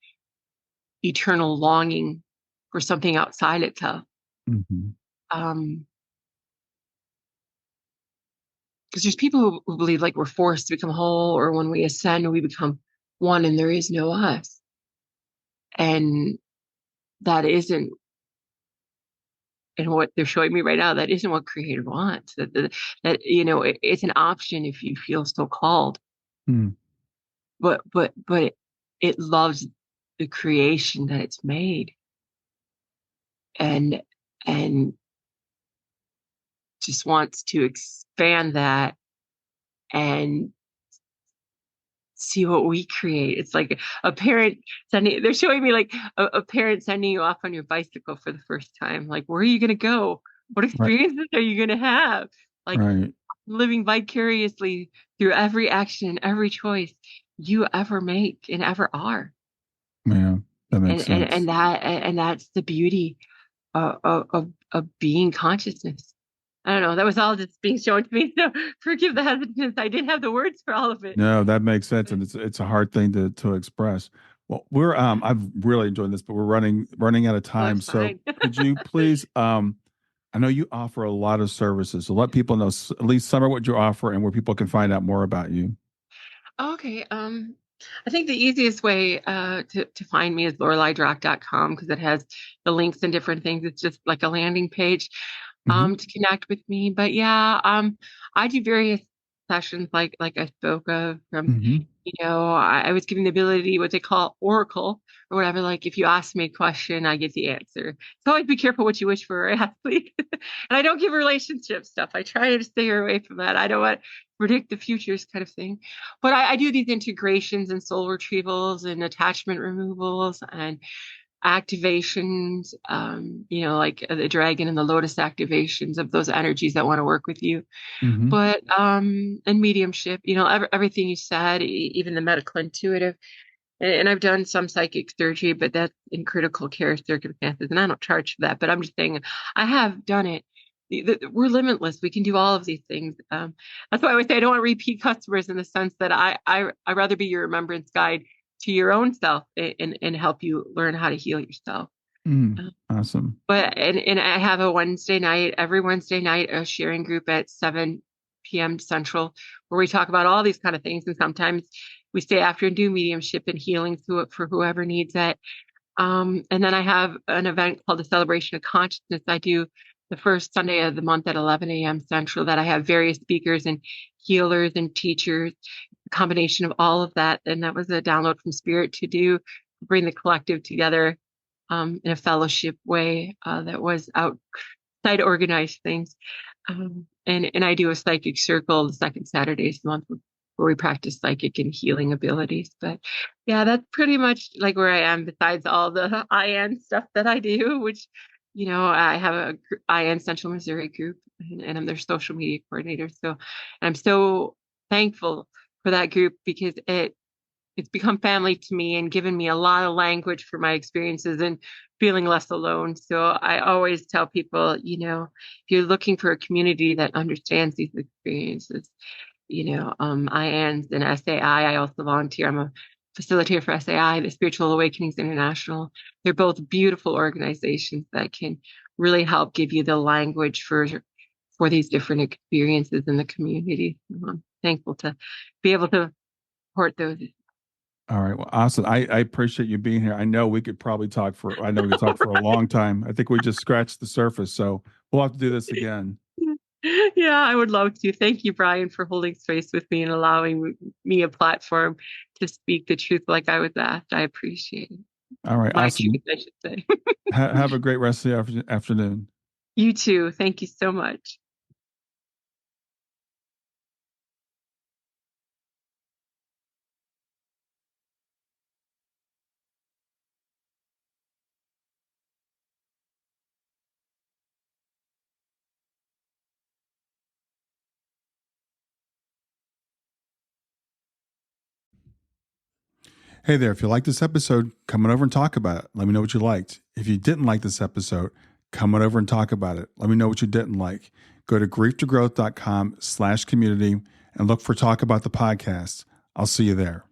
eternal longing for something outside itself. Hmm. Because there's people who believe like we're forced to become whole, or when we ascend, we become one and there is no us. And that isn't, and what they're showing me right now, that isn't what creator wants. That it's an option if you feel so called, Mm. but it loves the creation that it's made, and and just wants to expand that and see what we create. It's like a parent they're showing me like a parent sending you off on your bicycle for the first time. Like, where are you going to go? What Right. experiences are you going to have? Like, Right. living vicariously through every action, every choice you ever make and ever are. Yeah, that makes And sense. that's the beauty of being consciousness. I don't know. That was all just being shown to me. So forgive the hesitance. I didn't have the words for all of it. No, that makes sense, and it's a hard thing to express. Well, I've really enjoyed this, but we're running out of Oh, time. it's So fine. could you please, I know you offer a lot of services, so let people know at least some of what you offer and where people can find out more about you. Okay. I think the easiest way to find me is lorelidrache.com, because it has the links and different things. It's just like a landing page Hmm. to connect with me. But yeah, I do various sessions like I spoke of. From, Hmm. I was given the ability, what they call oracle or whatever. Like, if you ask me a question, I get the answer. So always be careful what you wish for, athlete. And I don't give relationship stuff. I try to stay away from that. I don't want to predict the futures kind of thing. But I do these integrations and soul retrievals and attachment removals and activations, like the dragon and the lotus activations of those energies that want to work with you. Hmm. But and mediumship, everything you said, even the medical intuitive. And I've done some psychic surgery, but that's in critical care circumstances, and I don't charge for that. But I'm just saying, I have done it. We're limitless. We can do all of these things. That's why I would say I don't want repeat customers, in the sense that I rather be your remembrance guide to your own self, and help you learn how to heal yourself. Mm. Uh, Awesome. but and I have every Wednesday night, a sharing group at 7 p.m. Central, where we talk about all these kind of things. And sometimes we stay after and do mediumship and healing through it for whoever needs it. And then I have an event called the Celebration of Consciousness. I do the first Sunday of the month at 11 a.m. Central, that I have various speakers and healers and teachers, a combination of all of that. And that was a download from Spirit to bring the collective together in a fellowship way that was outside organized things. And I do a psychic circle the second Saturdays of the month, where we practice psychic and healing abilities. But yeah, that's pretty much like where I am, besides all the IN stuff that I do, which, I have a IN Central Missouri group, and I'm their social media coordinator. So I'm so thankful for that group, because it's become family to me and given me a lot of language for my experiences and feeling less alone. So I always tell people, if you're looking for a community that understands these experiences, I am an SAI. I also volunteer. I'm a facilitator for SAI, the Spiritual Awakenings International. They're both beautiful organizations that can really help give you the language for these different experiences in the community. I'm thankful to be able to support those. All right. Well, awesome. I appreciate you being here. I know we could talk for a long time. I think we just scratched the surface. So we'll have to do this again. Yeah, I would love to. Thank you, Brian, for holding space with me and allowing me a platform to speak the truth like I was asked. I appreciate it. All right. My Awesome. truth, I should say. Have a great rest of the afternoon. You too. Thank you so much. Hey there, if you like this episode, come on over and talk about it. Let me know what you liked. If you didn't like this episode, come on over and talk about it. Let me know what you didn't like. Go to grieftogrowth.com/community and look for Talk About the Podcast. I'll see you there.